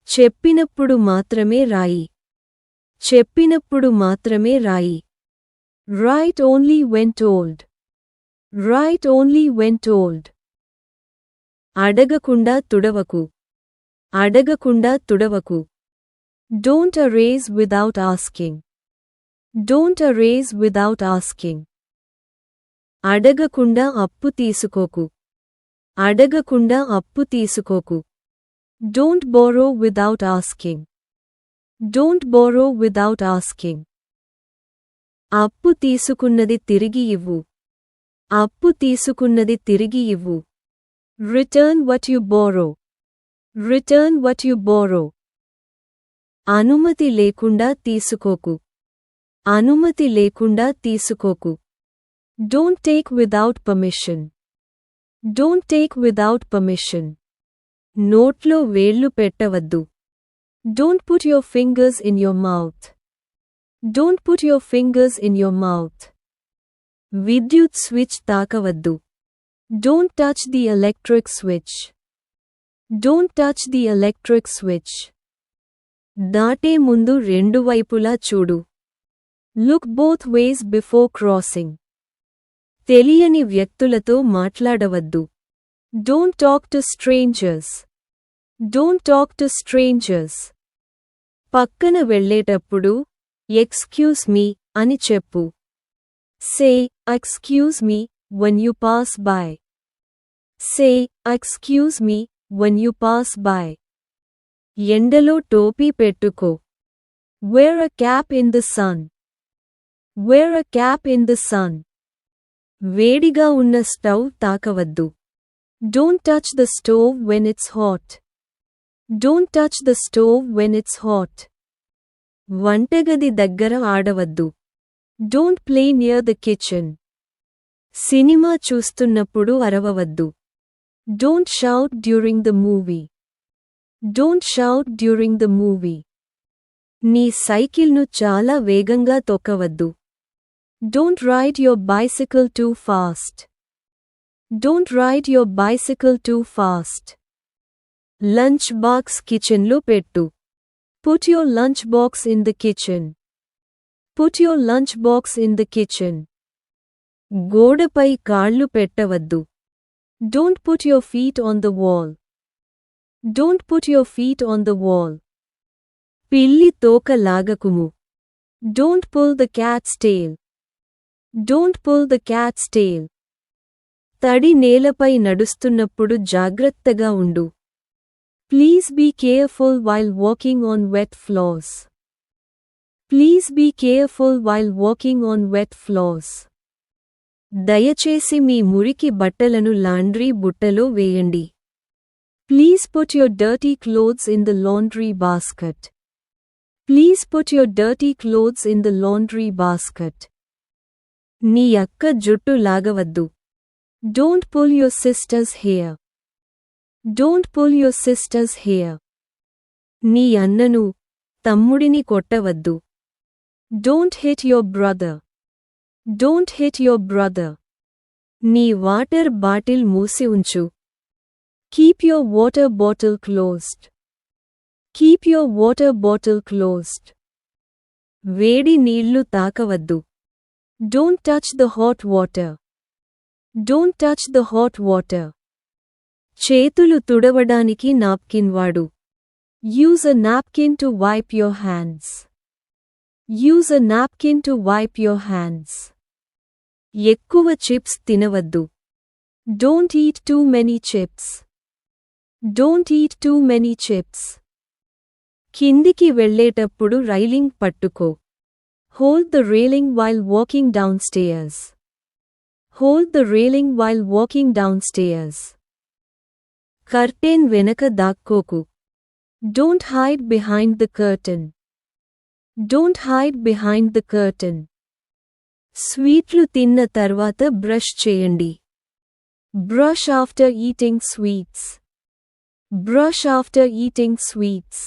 చెప్పినప్పుడు మాత్రమే రాయి. చెప్పినప్పుడు మాత్రమే రాయి. Write only when told. Write only when told. అడగకుండా తుడవకు. అడగకుండా తుడవకు. Don't erase without asking. Don't erase without asking. అడగకుండా అప్పు తీసుకోకు. అడగకుండా అప్పు తీసుకోకు. Don't borrow without asking. Don't borrow without asking. అప్పు తీసుకున్నది తిరిగి ఇవ్వు. అప్పు తీసుకున్నది తిరిగి ఇవ్వు. Return what you borrow. Return what you borrow. అనుమతి లేకుండా తీసుకోకు. అనుమతి లేకుండా తీసుకోకు. Don't take without permission. Don't take without permission. నోట్లో వేళ్లు పెట్టవద్దు. Don't put your fingers in your mouth. Don't put your fingers in your mouth. విద్యుత్ switch తాకవద్దు. Don't touch the electric switch. Don't touch the electric switch. దాటే ముందు రెండు వైపులా చూడు. Look both ways before crossing. తెలియని వ్యక్తులతో మాట్లాడవద్దు. Don't talk to strangers. Don't talk to strangers. పక్కన వెళ్ళేటప్పుడు excuse me అని చెప్పు. Say excuse me when you pass by. Say excuse me when you pass by. ఎండలో టోపీ పెట్టుకో. Wear a cap in the sun. Wear a cap in the sun. వేడిగా ఉన్న stove తాకవద్దు. Don't touch the stove when it's hot. Don't touch the stove when it's hot. వంటగది దగ్గర ఆడవద్దు. Don't play near the kitchen. Cinema చూస్తున్నప్పుడు అరవవద్దు. Don't shout during the movie. Don't shout during the movie. నీ సైకిల్ను చాలా వేగంగా తొక్కవద్దు. Don't ride your bicycle too fast. Don't ride your bicycle too fast. Lunch box kitchen lo pettu. Put your lunch box in the kitchen. Put your lunch box in the kitchen. గోడపై కాళ్ళు పెట్టవద్దు. Don't put your feet on the wall. Don't put your feet on the wall. పిల్లి తోక లాగకుము. Don't pull the cat's tail. Don't pull the cat's tail. తడి నేలపై నడుస్తున్నప్పుడు జాగ్రత్తగా ఉండు. Please be careful while walking on wet floors. Please be careful while walking on wet floors. దయచేసి మీ మురికి బట్టలను లాండ్రీ బుట్టలో వేయండి. Please put your dirty clothes in the laundry basket. Please put your dirty clothes in the laundry basket. నీ అక్క జుట్టు లాగవద్దు. Don't pull your sister's hair. Don't pull your sister's hair. నీ అన్నను, తమ్ముడిని కొట్టవద్దు. Don't hit your brother. Don't hit your brother. నీ water bottle మూసి ఉంచు. Keep your water bottle closed. Keep your water bottle closed. వేడి నీళ్లు తాకవద్దు. Don't touch the hot water. Don't touch the hot water. చేతులు తుడవడానికి napkin వాడు. Use a napkin to wipe your hands. Use a napkin to wipe your hands. ఎక్కువ chips తినవద్దు. Don't eat too many chips. Don't eat too many chips. కిందికి వెళ్ళేటప్పుడు railing పట్టుకో. Hold the railing while walking downstairs. Hold the railing while walking downstairs. Curtain వెనక దాక్కోకు. Don't hide behind the curtain. Don't hide behind the curtain. స్వీట్లు తిన్న తర్వాత brush చేయండి. Brush after eating sweets. Brush after eating sweets.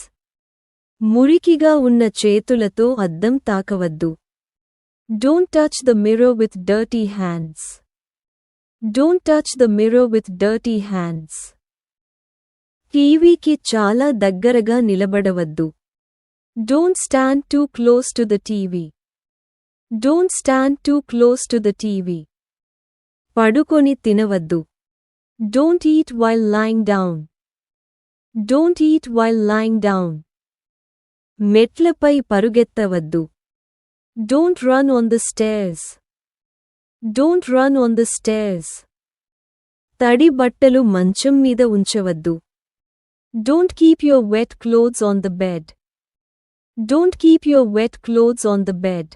మురికిగా ఉన్న చేతులతో అద్దం తాకవద్దు. Don't touch the mirror with dirty hands. Don't touch the mirror with dirty hands. టీవీకి చాలా దగ్గరగా నిలబడవద్దు. Don't stand too close to the TV. Don't stand too close to the TV. పడుకొని తినవద్దు. Don't eat while lying down. Don't eat while lying down. మెట్లపై పరుగెత్తవద్దు. Don't run on the stairs. Don't run on the stairs. తడి బట్టలు మంచం మీద ఉంచవద్దు. Don't keep your wet clothes on the bed. Don't keep your wet clothes on the bed.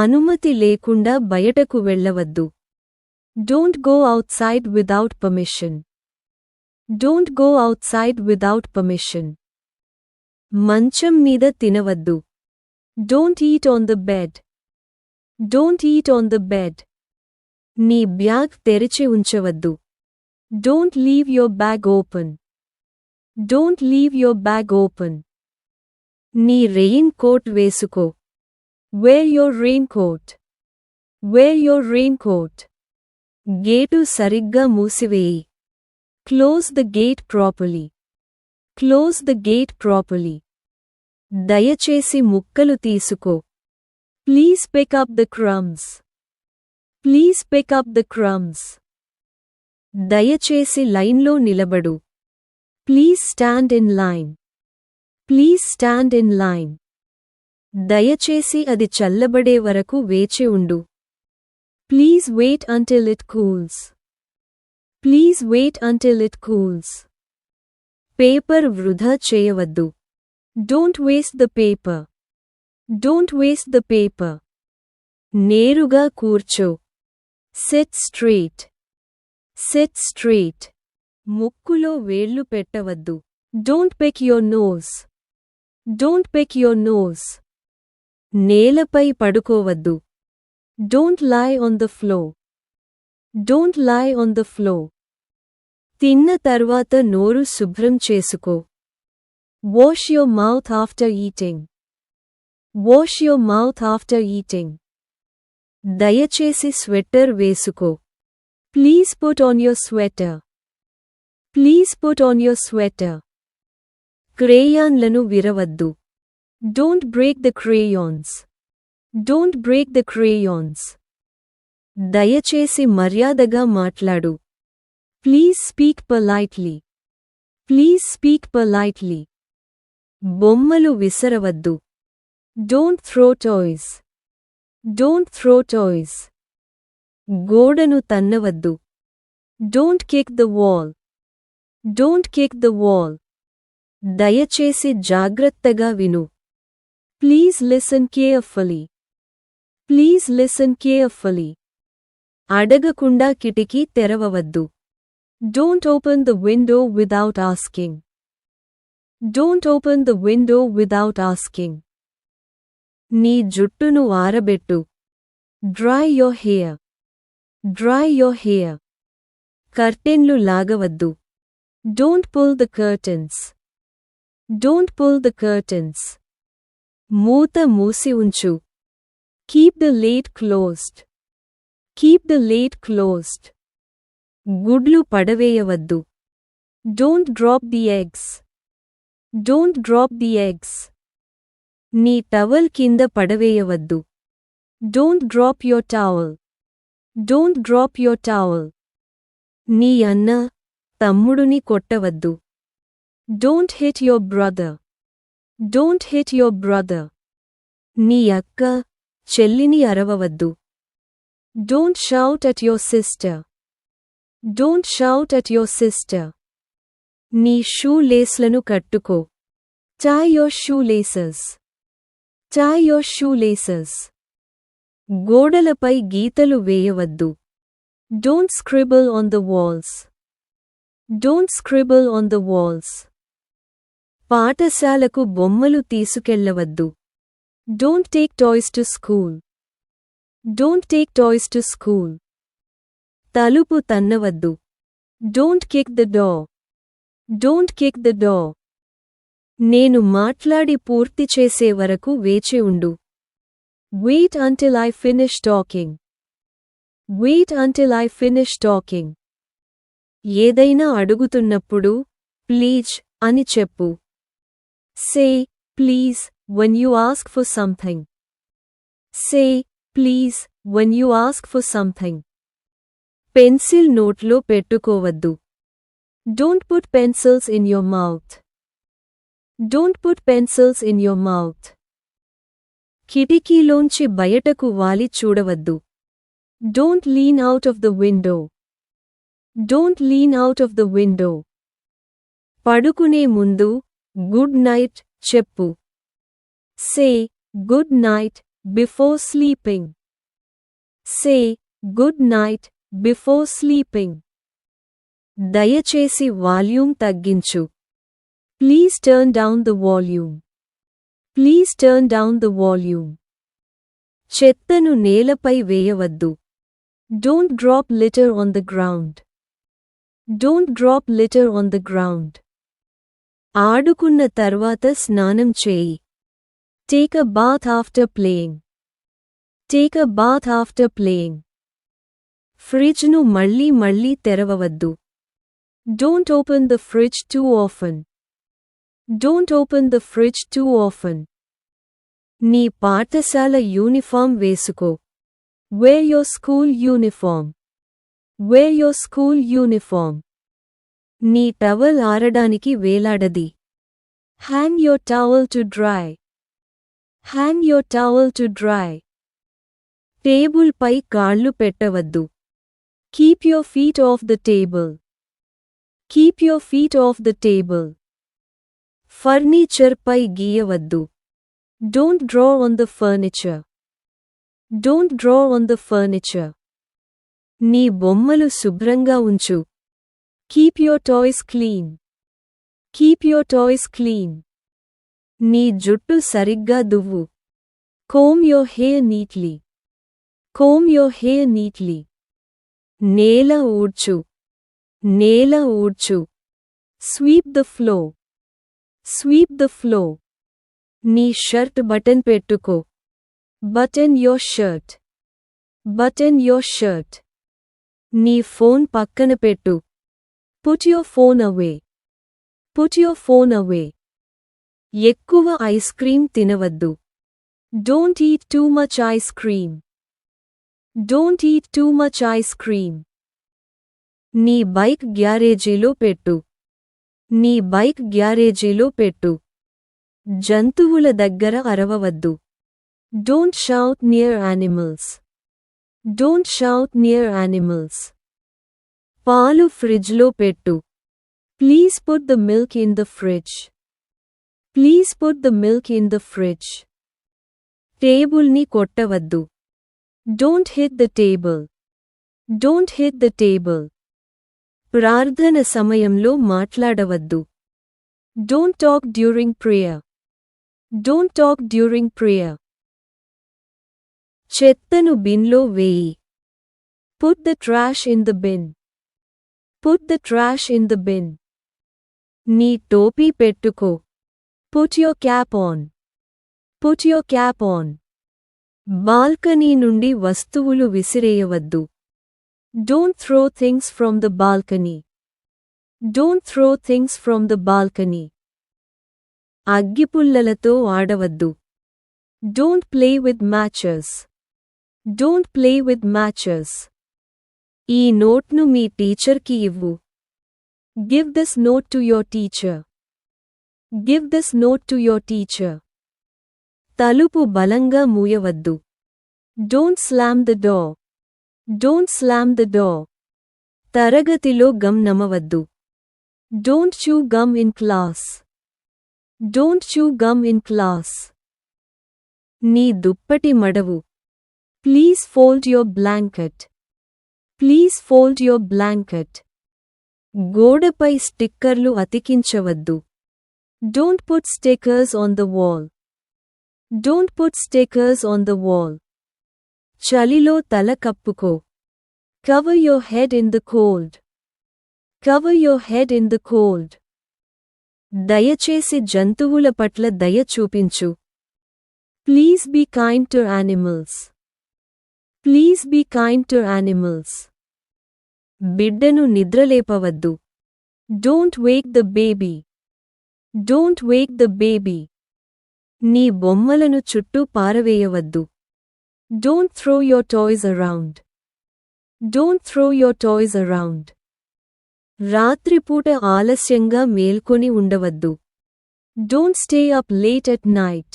అనుమతి లేకుండా బయటకు వెళ్ళవద్దు. Don't go outside without permission. Don't go outside without permission. మంచం మీద తినవద్దు. Don't eat on the bed. Don't eat on the bed. నీ bag తెరిచి ఉంచవద్దు. Don't leave your bag open. Don't leave your bag open. నీ rain coat వేసుకో. Wear your raincoat. Wear your raincoat. Gate సరిగ్గా మూసివేయి. Close the gate properly. Close the gate properly. దయచేసి ముక్కలు తీసుకో. Please pick up the crumbs. Please pick up the crumbs. దయచేసి లైన్లో నిలబడు. Please stand in line. Please stand in line. దయచేసి అది చల్లబడే వరకు వేచి ఉండు. Please wait until it cools. Please wait until it cools. Paper వృధా చేయవద్దు. Don't waste the paper. Don't waste the paper. నేరుగా కూర్చో. Sit straight. Sit straight. ముక్కులో వేళ్లు పెట్టవద్దు. Don't pick your nose. Don't pick your nose. నేలపై పడుకోవద్దు. Don't lie on the floor. Don't lie on the floor. తిన్న తర్వాత నోరు శుభ్రం చేసుకో. Wash your mouth after eating. Wash your mouth after eating. దయచేసి sweater వేసుకో. Please put on your sweater. Please put on your sweater. క్రేయాన్లను విరవద్దు. Don't break the crayons. Don't break the crayons. దయచేసి మర్యాదగా మాట్లాడు. Please speak politely. Please speak politely. బొమ్మలు విసరవద్దు. Don't throw toys. Don't throw toys. గోడను తన్నవద్దు. Don't kick the wall. Don't kick the wall. దయచేసి జాగ్రత్తగా విను. Please listen carefully. Please listen carefully. అడగకుండా కిటికీ తెరవవద్దు. Don't open the window without asking. Don't open the window without asking. నీ జుట్టును ఆరబెట్టు. Dry your hair. Dry your hair. కర్టెన్లు లాగవద్దు. Don't pull the curtains. Don't pull the curtains. మూత మూసి ఉంచు. Keep the lid closed. Keep the lid closed. గుడ్లు పడవేయవద్దు. Don't drop the eggs. Don't drop the eggs. నీ towel కింద పడవేయవద్దు. Don't drop your towel. Don't drop your towel. నీ అన్న, తమ్ముడుని కొట్టవద్దు. Don't hit your brother. Don't hit your brother. నీ అక్క, చెల్లిని అరవవద్దు. Don't shout at your sister. Don't shout at your sister. నీ shoe లేస్లను కట్టుకో. Tie your shoelaces. Tie your shoelaces. గోడలపై గీతలు వేయవద్దు. Don't scribble on the walls. Don't scribble on the walls. పాఠశాలకు బొమ్మలు తీసుకెళ్లవద్దు. Don't take toys to school. Don't take toys to school. తలుపు తన్నవద్దు. Don't kick the door. Don't kick the door. నేను మాట్లాడి పూర్తి చేసే వరకు వేచి ఉండు. Wait until I finish talking. Wait until I finish talking. ఏదైనా అడుగుతున్నప్పుడు, please అని చెప్పు. Say, please, when you ask for something. Say, please, when you ask for something. Pencil నోట్లో పెట్టుకోవద్దు. Don't put pencils in your mouth. Don't put pencils in your mouth. కిటికీలోంచి బయటకు వాలి చూడవద్దు. Don't lean out of the window. Don't lean out of the window. పడుకునే ముందు, good night చెప్పు. Say, good night, before sleeping. Say, good night, before sleeping. దయచేసి volume తగ్గించు. Please turn down the volume. Please turn down the volume. చెత్తను నేలపై వేయవద్దు. Don't drop litter on the ground. Don't drop litter on the ground. ఆడుకున్న తర్వాత స్నానం చేయి. Take a bath after playing. Take a bath after playing. ఫ్రిడ్జ్ను మళ్ళీ మళ్ళీ తెరవవద్దు. Don't open the fridge too often. Don't open the fridge too often. నీ పాఠశాల uniform వేసుకో. Wear your school uniform. Wear your school uniform. నీ towel ఆరడానికి వేలాడది. Hang your towel to dry. Hang your towel to dry. Table పై కాళ్ళు పెట్టవద్దు. Keep your feet off the table. Keep your feet off the table. Furniture పై గీయవద్దు. Don't draw on the furniture. Don't draw on the furniture. నీ బొమ్మలు శుభ్రంగా ఉంచు. Keep your toys clean. Keep your toys clean. నీ జుట్టు సరిగ్గా దువ్వు. Comb your hair neatly. Comb your hair neatly. నేల ఊడ్చు. నేల ఊడ్చు. Sweep the floor. Sweep the floor. నీ షర్ట్ బటన్ పెట్టుకో. Button your shirt. Button your shirt. నీ ఫోన్ పక్కన పెట్టు. Put your phone away. Put your phone away. ఎక్కువ ice cream తినవద్దు. Don't eat too much ice cream. Don't eat too much ice cream. నీ bike గ్యారేజీలో పెట్టు. నీ bike గ్యారేజీలో పెట్టు. జంతువుల దగ్గర అరవవద్దు. Don't shout near animals. Don't shout near animals. పాలు ఫ్రిడ్జ్లో పెట్టు. Please put the milk in the fridge. Please put the milk in the fridge. టేబుల్ని కొట్టవద్దు. Don't hit the table. Don't hit the table. ప్రార్థన సమయంలో మాట్లాడవద్దు. Don't talk during prayer. Don't talk during prayer. చెత్తను బిన్లో వేయి. Put the trash in the bin. Put the trash in the bin. నీ టోపీ పెట్టుకో. Put your cap on. Put your cap on. Balcony నుండి వస్తువులు విసిరేయవద్దు. Don't throw things from the balcony. Don't throw things from the balcony. అగ్గిపుల్లలతో ఆడవద్దు. Don't play with matches. Don't play with matches. ఈ నోట్ను మీ టీచర్కి ఇవ్వు. Give this note to your teacher. Give this note to your teacher. తలుపు బలంగా మూయవద్దు. Don't slam the door. Don't slam the door. తరగతిలో gum నమవద్దు. Don't chew gum in class. Don't chew gum in class. నీ దుప్పటి మడవు. Please fold your blanket. Please fold your blanket. గోడపై స్టిక్కర్లు అతికించవద్దు. Don't put stickers on the wall. Don't put stickers on the wall. చలిలో తల కప్పుకో. Cover your head in the cold. Cover your head in the cold. దయచేసి జంతువుల పట్ల దయ చూపించు. Please be kind to animals. Please be kind to animals. బిడ్డను నిద్రలేపవద్దు. Don't wake the baby. Don't wake the baby. నీ బొమ్మలను చుట్టూ పారవేయవద్దు. Don't throw your toys around. Don't throw your toys around. రాత్రిపూట ఆలస్యంగా మేల్కొని ఉండవద్దు. Don't stay up late at night.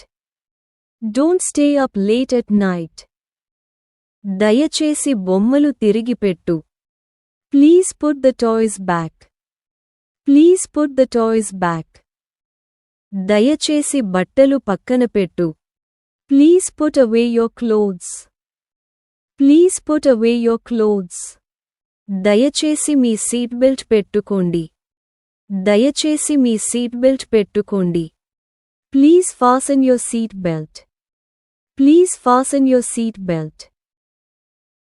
Don't stay up late at night. దయచేసి బొమ్మలు తిరిగి పెట్టు. Please put the toys back. Please put the toys back. దయచేసి బట్టలు పక్కన పెట్టు. Please put away your clothes. Please put away your clothes. దయచేసి మీ seat belt పెట్టుకోండి. దయచేసి మీ సీట్ బెల్ట్ పెట్టుకోండి. Please fasten your seat belt. Please fasten your seat belt.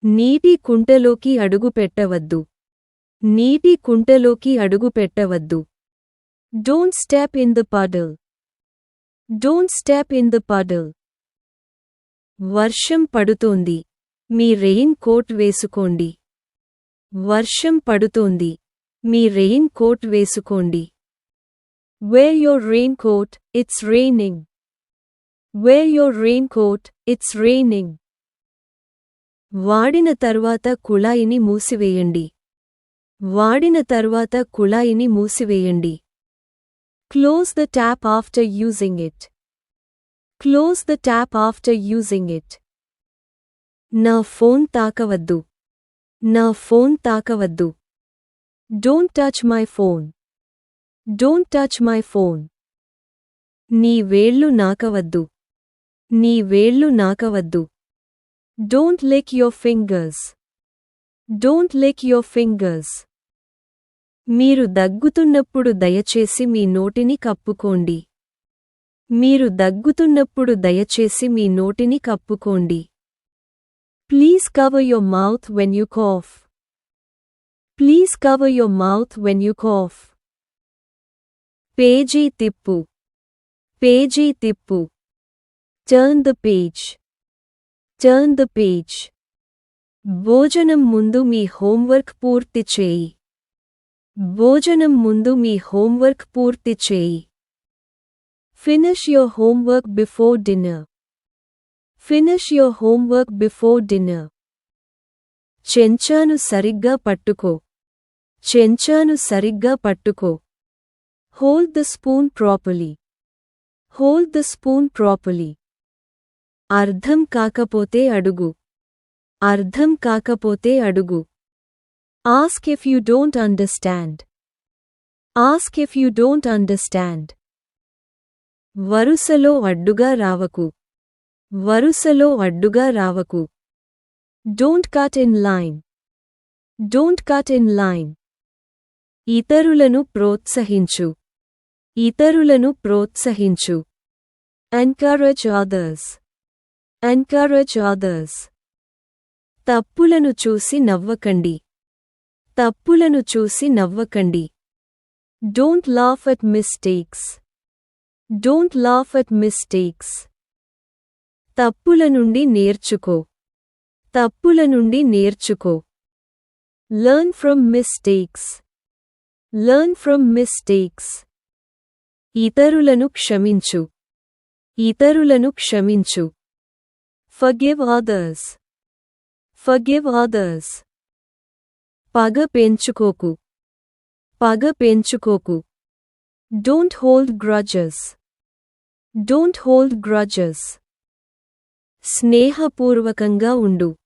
నీటి కుంటలోకి అడుగు పెట్టవద్దు. నీటి కుంటలోకి అడుగు పెట్టవద్దు. Don't step in the puddle. Don't step in the puddle. వర్షం పడుతోంది. మీ రెయిన్ కోట్ వేసుకోండి. వర్షం పడుతోంది. మీ రెయిన్ కోట్ వేసుకోండి. Wear your raincoat, it's raining. Wear your raincoat, it's raining. వాడిన తర్వాత కుళాయిని మూసివేయండి. వాడిన తర్వాత కుళాయిని మూసివేయండి. Close the tap after using it. Close the tap after using it. నా ఫోన్ తాకవద్దు. నా phone తాకవద్దు. Don't touch my phone. Don't touch my phone. నీ వేళ్ళు నాకవద్దు. నీ వేళ్ళు నాకవద్దు. Don't lick your fingers. Don't lick your fingers. మీరు దగ్గుతున్నప్పుడు దయచేసి మీ నోటిని కప్పుకోండి. మీరు దగ్గుతున్నప్పుడు దయచేసి మీ నోటిని కప్పుకోండి. Please cover your mouth when you cough. Please cover your mouth when you cough. Page Tippu. Page Tippu. Turn the page. Turn the page. భోజనం ముందు మీ homework పూర్తి చేయి. భోజనం ముందు మీ హోంవర్క్ పూర్తి చేయి. Finish your homework before dinner. Finish your homework before dinner. చెంచాను సరిగ్గా పట్టుకో. చెంచాను సరిగ్గా పట్టుకో. Hold the spoon properly. Hold the spoon properly. అర్థం కాకపోతే అడుగు. అర్థం కాకపోతే అడుగు. Ask if you don't understand. Ask if you don't understand. వరుసలో అడ్డుగా రావకు. వరుసలో అడ్డుగా రావకు. Don't cut in line. Don't cut in line. ఇతరులను ప్రోత్సహించు. ఇతరులను ప్రోత్సహించు. Encourage others. Encourage others. తప్పులను చూసి నవ్వకండి. తప్పులను చూసి నవ్వకండి. Don't laugh at mistakes. Don't laugh at mistakes. తప్పుల నుండి నేర్చుకో. తప్పుల నుండి నేర్చుకో. Learn from mistakes. Learn from mistakes. ఇతరులను క్షమించు. ఇతరులను క్షమించు. Forgive others. Forgive others. పగ పెంచుకోకు. పగ పెంచుకోకు. Don't hold grudges. Don't hold grudges. స్నేహపూర్వకంగా ఉండు.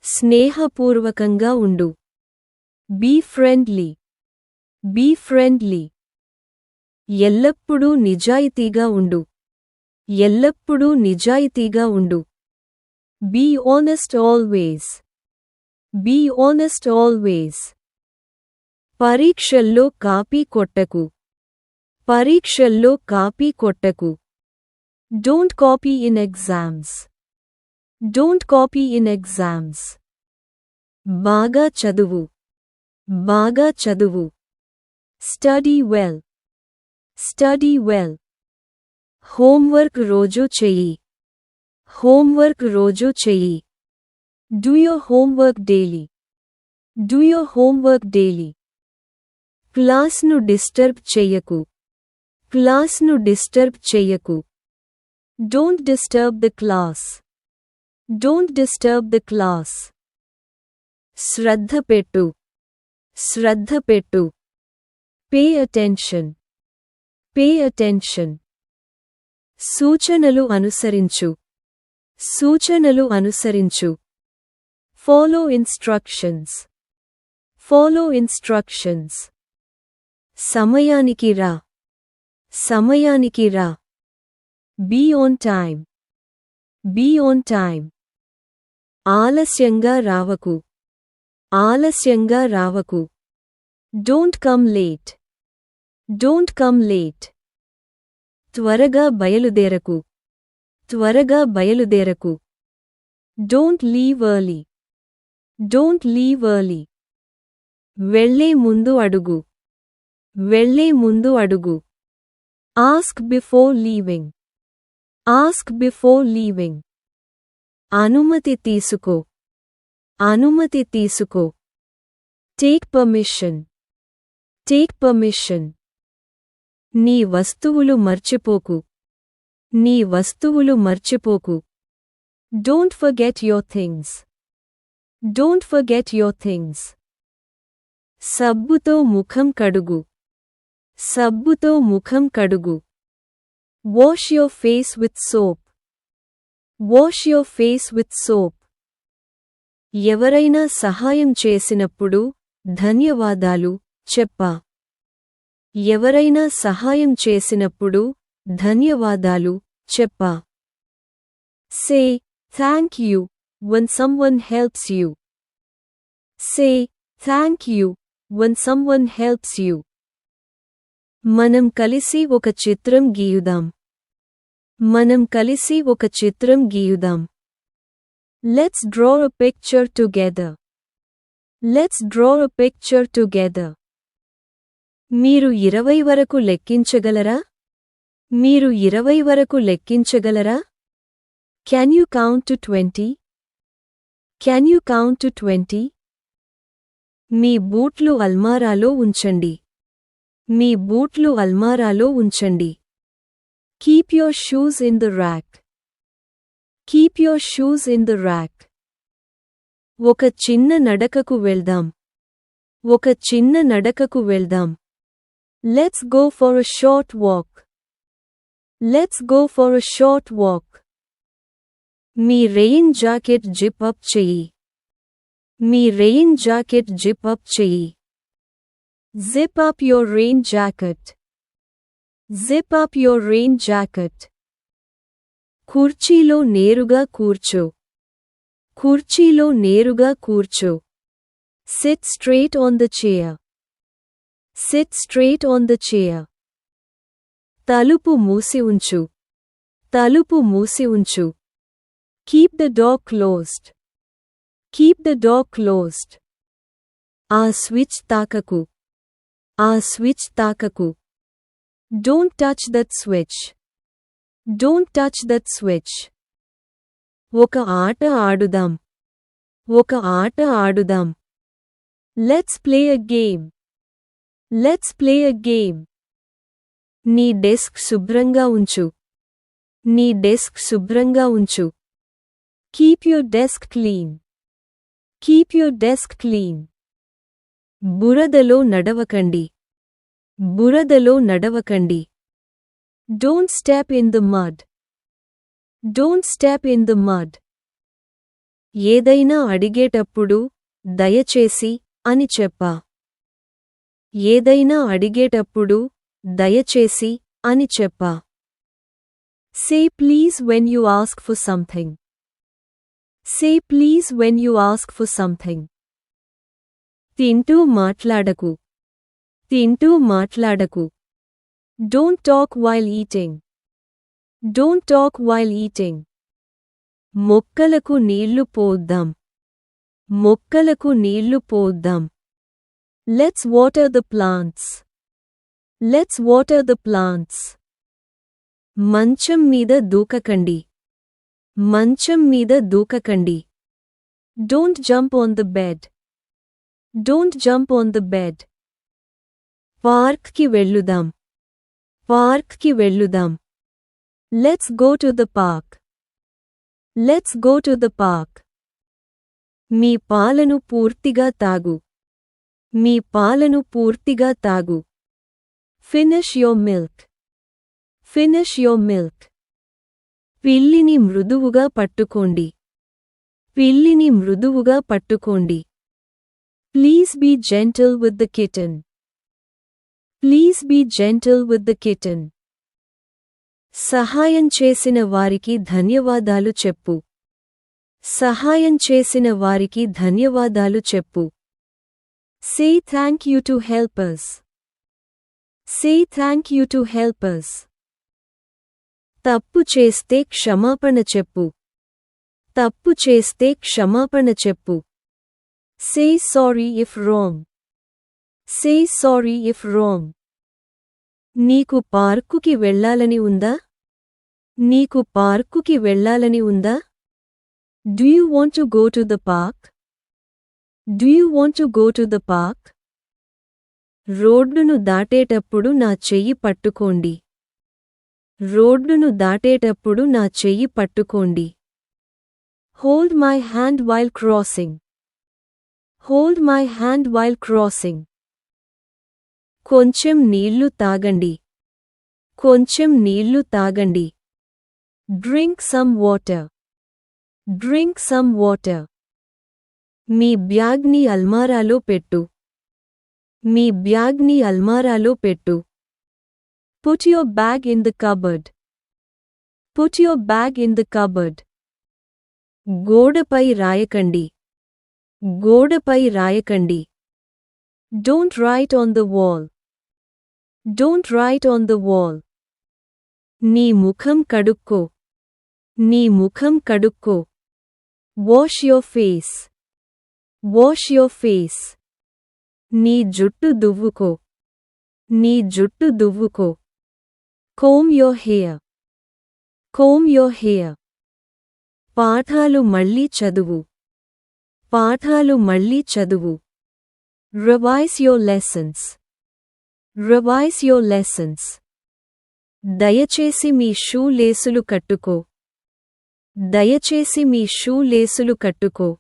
స్నేహపూర్వకంగా ఉండు. Be friendly. Be friendly. ఎల్లప్పుడూ నిజాయితీగా ఉండు. ఎల్లప్పుడూ నిజాయితీగా ఉండు. Be honest always. Be honest always. పరీక్షల్లో కాపీ కొట్టకు. పరీక్షల్లో copy కొట్టకు. Don't copy in exams. Don't copy in exams. బాగా చదువు. బాగా చదువు. Study well. Study well. Homework రోజు చెయ్యి. హోంవర్క్ రోజు చెయ్యి. Do your homework daily. Do your homework daily. క్లాస్ను డిస్టర్బ్ చెయ్యకు. క్లాస్ను డిస్టర్బ్ చెయ్యకు. Don't disturb the class. Don't disturb the class. శ్రద్ధ పెట్టు. శ్రద్ధ పెట్టు. Pay attention. Pay attention. సూచనలు అనుసరించు. సూచనలు అనుసరించు. Follow instructions. Follow instructions. సమయానికి రా. సమయానికి రా. Be on time. Be on time. ఆలస్యంగా రావకు. ఆలస్యంగా రావకు. Don't come late. Don't come late. త్వరగా బయలుదేరకు. త్వరగా బయలుదేరకు. Don't leave early. Don't leave early. వెళ్ళే ముందు అడుగు. వెళ్ళే ముందు అడుగు. Ask before leaving. Ask before leaving. అనుమతి తీసుకో. అనుమతి తీసుకో. Take permission. Take permission. నీ వస్తువులు మర్చిపోకు. నీ వస్తువులు మర్చిపోకు. Don't forget your things. Don't forget your things. సబ్బుతో ముఖం కడుగు. సబ్బుతో ముఖం కడుగు. Wash your face with soap. Wash your face with soap. ఎవరైనా సహాయం చేసినప్పుడు ధన్యవాదాలు చెప్పా. ఎవరైనా సహాయం చేసినప్పుడు ధన్యవాదాలు చెప్పా. Say thank you when someone helps you. Say thank you when someone helps you. మనం కలిసి ఒక చిత్రం గీయుదాం. మనం కలిసి ఒక చిత్రం గీయుదాం. Let's draw a picture together. Let's draw a picture together. మీరు 20 వరకు లెక్కించగలరా? మీరు 20 వరకు లెక్కించగలరా? Can you count to 20? Can you count to 20? మీ బూట్లు అల్మారాలో ఉంచండి. మీ బూట్లు అల్మారాలో ఉంచండి. Keep your shoes in the rack. Keep your shoes in the rack. ఒక చిన్న నడకకు వెళ్దాం. ఒక చిన్న నడకకు వెళ్దాం. Let's go for a short walk. Let's go for a short walk. Me rain jacket zip up చెయ్యి. మీ రెయిన్ జాకెట్ జిప్ అప్ చెయ్యి. Zip up your rain jacket. Zip up your rain jacket. కుర్చీలో నేరుగా కూర్చో. కుర్చీలో నేరుగా కూర్చో. Sit straight on the chair. Sit straight on the chair. తలుపు మూసి ఉంచు. తలుపు మూసి ఉంచు. Keep the door closed. Keep the door closed. ఆ స్విచ్ తాకకు. ఆ switch తాకకు. Don't touch that switch. Don't touch that switch. ఒక ఆట ఆడుదాం. ఒక ఆట ఆడుదాం. Let's play a game. Let's play a game. నీ డెస్క్ శుభ్రంగా ఉంచు. నీ డెస్క్ శుభ్రంగా ఉంచు. Keep your desk clean. Keep your desk clean. బురదలో నడవకండి. బురదలో నడవకండి. Don't step in the mud. Don't step in the mud. ఏదైనా అడిగేటప్పుడు దయచేసి అని చెప్పా. ఏదైనా అడిగేటప్పుడు దయచేసి అని చెప్పా. Say please when you ask for something. Say please when you ask for something. తింటూ మాట్లాడకు. తింటూ మాట్లాడకు. Don't talk while eating. Don't talk while eating. మొక్కలకు నీళ్లు పోద్దాం. మొక్కలకు నీళ్లు పోద్దాం. Let's water the plants. Let's water the plants. మంచం మీద దూకకండి. మంచం మీద దూకకండి. Don't jump on the bed. Don't jump on the bed. పార్క్కి వెళ్ళుదాం. పార్క్కి వెళ్ళుదాం. Let's go to the park. Let's go to the park. మీ పాలను పూర్తిగా తాగు. మీ పాలను పూర్తిగా తాగు. Finish your milk. Finish your milk. పిల్లిని మృదువుగా పట్టుకోండి. పిల్లిని మృదువుగా పట్టుకోండి. Please be gentle with the kitten. Please be gentle with the kitten. సహాయం చేసిన వారికి ధన్యవాదాలు చెప్పు. సహాయం చేసిన వారికి ధన్యవాదాలు చెప్పు. Say thank you to helpers. Say thank you to helpers. తప్పు చేస్తే క్షమాపణ చెప్పు. తప్పు చేస్తే క్షమాపణ చెప్పు. Say sorry if wrong. Say sorry if wrong. నీకు పార్కుకి వెళ్ళాలని ఉందా? నీకు పార్కుకి వెళ్ళాలని ఉందా? Do you want to go to the park? Do you want to go to the park? రోడ్డును దాటేటప్పుడు నా చెయ్యి పట్టుకోండి. రోడ్డును దాటేటప్పుడు నా చెయ్యి పట్టుకోండి. Hold my hand while crossing. Hold my hand while crossing. కొంచెం నీళ్లు తాగండి. కొంచెం నీళ్లు తాగండి. Drink some water. Drink some water. మీ బ్యాగ్ని అల్మారాలో పెట్టు. మీ బ్యాగ్ని అల్మారాలో పెట్టు. Put your bag in the cupboard. Put your bag in the cupboard. గోడపై రాయకండి. గోడపై రాయకండి. Don't write on the wall. Don't write on the wall. నీ ముఖం కడుక్కో. నీ ముఖం కడుక్కో. Wash your face. Wash your face. నీ జుట్టు దువ్వుకో. నీ జుట్టు దువ్వుకో. Comb your hair. Comb your hair. పాఠాలు మళ్ళీ చదువు. పాఠాలు మళ్ళీ చదువు. Revise your lessons. Revise your lessons. దయచేసి మీ షూ లేసులు కట్టుకో. దయచేసి మీ షూ లేసులు కట్టుకో.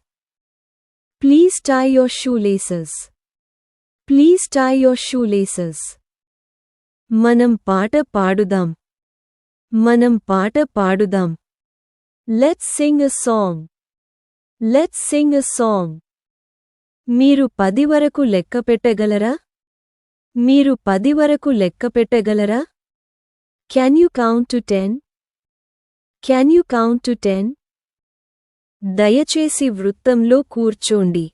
Please tie your shoelaces. Please tie your shoelaces. మనం పాట పాడుదాం. మనం పాట పాడుదాం. Let's sing a song. Let's sing a song. మీరు 10 వరకు లెక్కపెట్టగలరా? మీరు 10 వరకు లెక్కపెట్టగలరా? Can you count to 10? Can you count to 10? దయచేసి వృత్తంలో కూర్చోండి.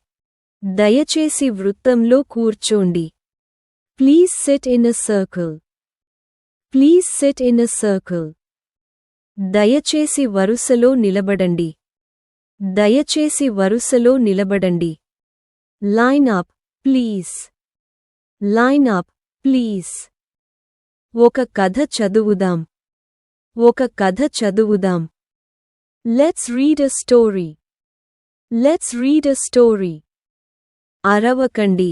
దయచేసి వృత్తంలో కూర్చోండి. Please sit in a circle. Please sit in a circle. దయచేసి వరుసలో నిలబడండి. దయచేసి వరుసలో నిలబడండి. Line up, please. Line up, please. ఒక కథ చదువుదాం. ఒక కథ చదువుదాం. Let's read a story. Let's read a story. అరవకండి.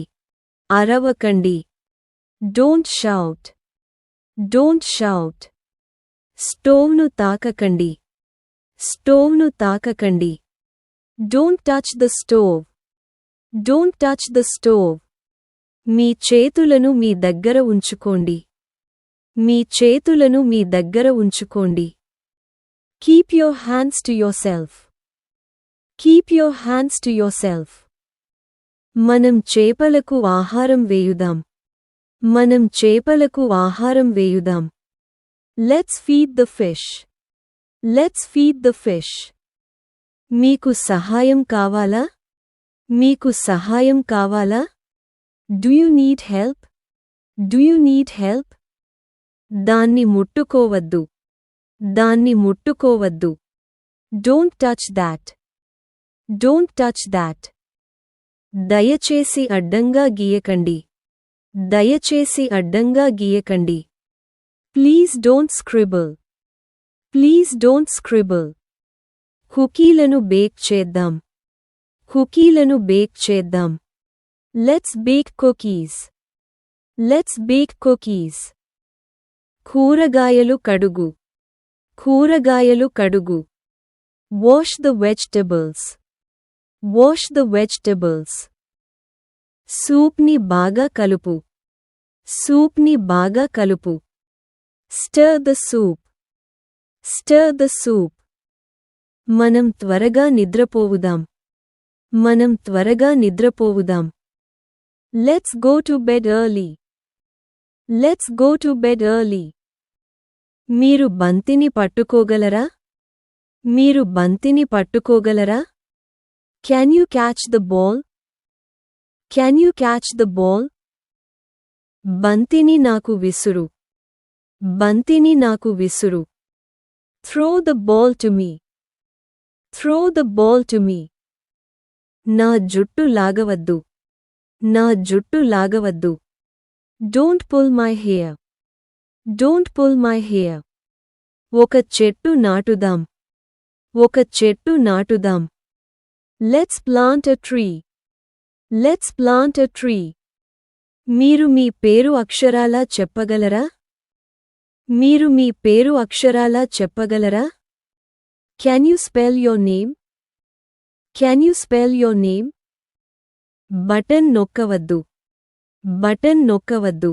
అరవకండి. Don't shout. Don't shout. స్టోవ్ను తాకకండి. స్టోవ్ను తాకకండి. Don't touch the stove. Don't touch the stove. మీ చేతులను మీ దగ్గర ఉంచుకోండి. మీ చేతులను మీ దగ్గర ఉంచుకోండి. Keep your hands to yourself. Keep your hands to yourself. మనం చేపలకు ఆహారం వేయుదాం. మనం చేపలకు ఆహారం వేయుదాం. Let's feed the fish. Let's feed the fish. మీకు సహాయం కావాలా? మీకు సహాయం కావాలా? Do you need help? Do you need help? దాన్ని ముట్టుకోవద్దు. దాన్ని ముట్టుకోవద్దు. Don't touch that. Don't touch that. దయచేసి అడ్డంగా గీయకండి. దయచేసి అడ్డంగా గీయకండి. Please don't scribble. Please don't scribble. కుకీలను బేక్ చేద్దాం. కుకీలను బేక్ చేద్దాం. Let's bake cookies. Let's bake cookies. కూరగాయలు కడుగు. కూరగాయలు కడుగు. Wash the vegetables. Wash the vegetables. సూప్ని బాగా కలుపు. సూప్ని బాగా కలుపు. Stir the soup. Stir the soup. మనం త్వరగా నిద్రపోవుదాం. మనం త్వరగా నిద్రపోవుదాం. Let's go to bed early. Let's go to bed early. మీరు బంతిని పట్టుకోగలరా? మీరు బంతిని పట్టుకోగలరా? Can you catch the ball? Can you catch the ball? బంతిని నాకు విసురు. బంతిని నాకు విసురు. Throw the ball to me. Throw the ball to me. నా జుట్టు లాగవద్దు. నా జుట్టు లాగవద్దు. Don't pull my hair. Don't pull my hair. ఒక చెట్టు నాటుదాం. ఒక చెట్టు నాటుదాం. Let's plant a tree. Let's plant a tree. మీరు మీ పేరు అక్షరాలా చెప్పగలరా? మీరు మీ పేరు అక్షరాలా చెప్పగలరా? Can you spell your name? Can you spell your name? Button నొక్కవద్దు. బటన్ నొక్కవద్దు.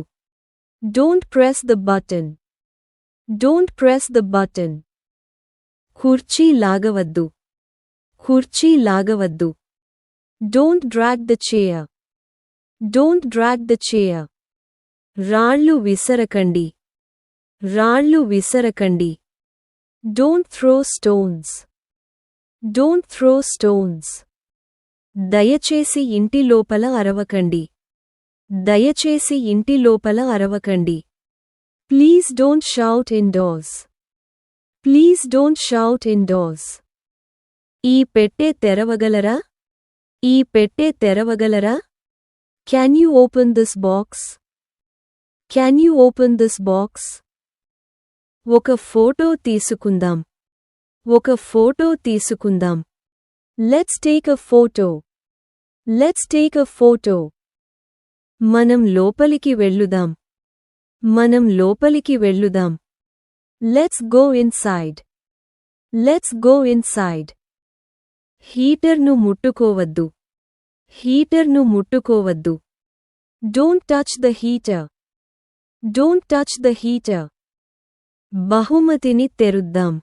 Don't press the button. Don't press the button. కుర్చీ లాగవద్దు. కుర్చీ లాగవద్దు. Don't drag the chair. Don't drag the chair. రాళ్ళు విసరకండి. రాళ్ళు విసరకండి. Don't throw stones. Don't throw stones. దయచేసి ఇంటి లోపల అరవకండి. దయచేసి ఇంటి లోపల అరవకండి. Please don't shout indoors. Please don't shout indoors. ఈ పెట్టె తెరవగలరా? ఈ పెట్టె తెరవగలరా? Can you open this box? Can you open this box? ఒక ఫోటో తీసుకుందాం. ఒక ఫోటో తీసుకుందాం. Let's take a photo. Let's take a photo. మనం లోపలికి వెళ్ళుదాం. మనం లోపలికి వెళ్ళుదాం. Let's go inside. Let's go inside. హీటర్ను ముట్టుకోవద్దు. హీటర్ను ముట్టుకోవద్దు. Don't touch the heater. Don't touch the heater. బహుమతిని తెరుద్దాం.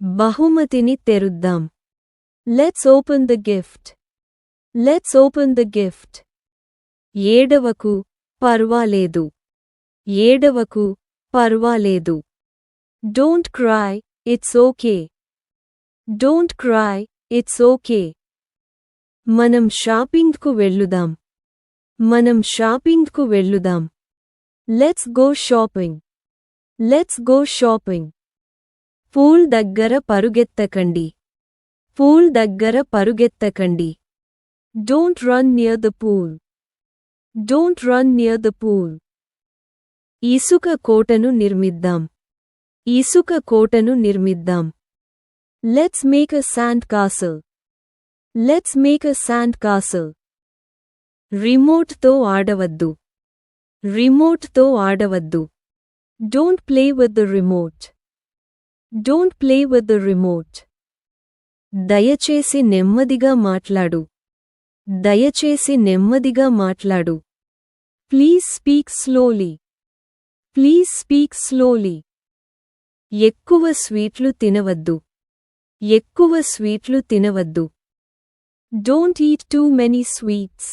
బహుమతిని తెరుద్దాం. Let's open the gift. Let's open the gift. ఏడవకు, పర్వాలేదు. ఏడవకు, పర్వాలేదు. Don't cry, it's okay. Don't cry, it's okay. మనం షాపింగ్కు వెళ్ళుదాం. మనం షాపింగ్కు వెళ్ళుదాం. Let's go shopping. Let's go shopping. Pool దగ్గర పరుగెత్తకండి. Pool దగ్గర పరుగెత్తకండి. Don't run near the pool. Don't run near the pool. ఇసుక కోటను నిర్మిద్దాం. ఇసుక కోటను నిర్మిద్దాం. Let's make a sand castle. Let's make a sand castle. రిమోట్తో ఆడవద్దు. రిమోట్తో ఆడవద్దు. Don't play with the remote. Don't play with the remote. దయచేసి నెమ్మదిగా మాట్లాడు. దయచేసి నెమ్మదిగా మాట్లాడు. Please speak slowly. Please speak slowly. ఎక్కువ స్వీట్లు తినవద్దు. ఎక్కువ స్వీట్లు తినవద్దు. Don't eat too many sweets.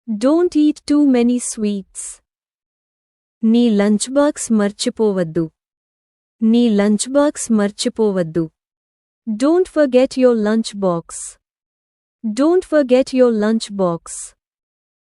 Don't eat too many sweets. నీ లంచ్ బాక్స్ మర్చిపోవద్దు. నీ లంచ్ బాక్స్ మర్చిపోవద్దు. Don't forget your lunch box. Don't forget your lunch box.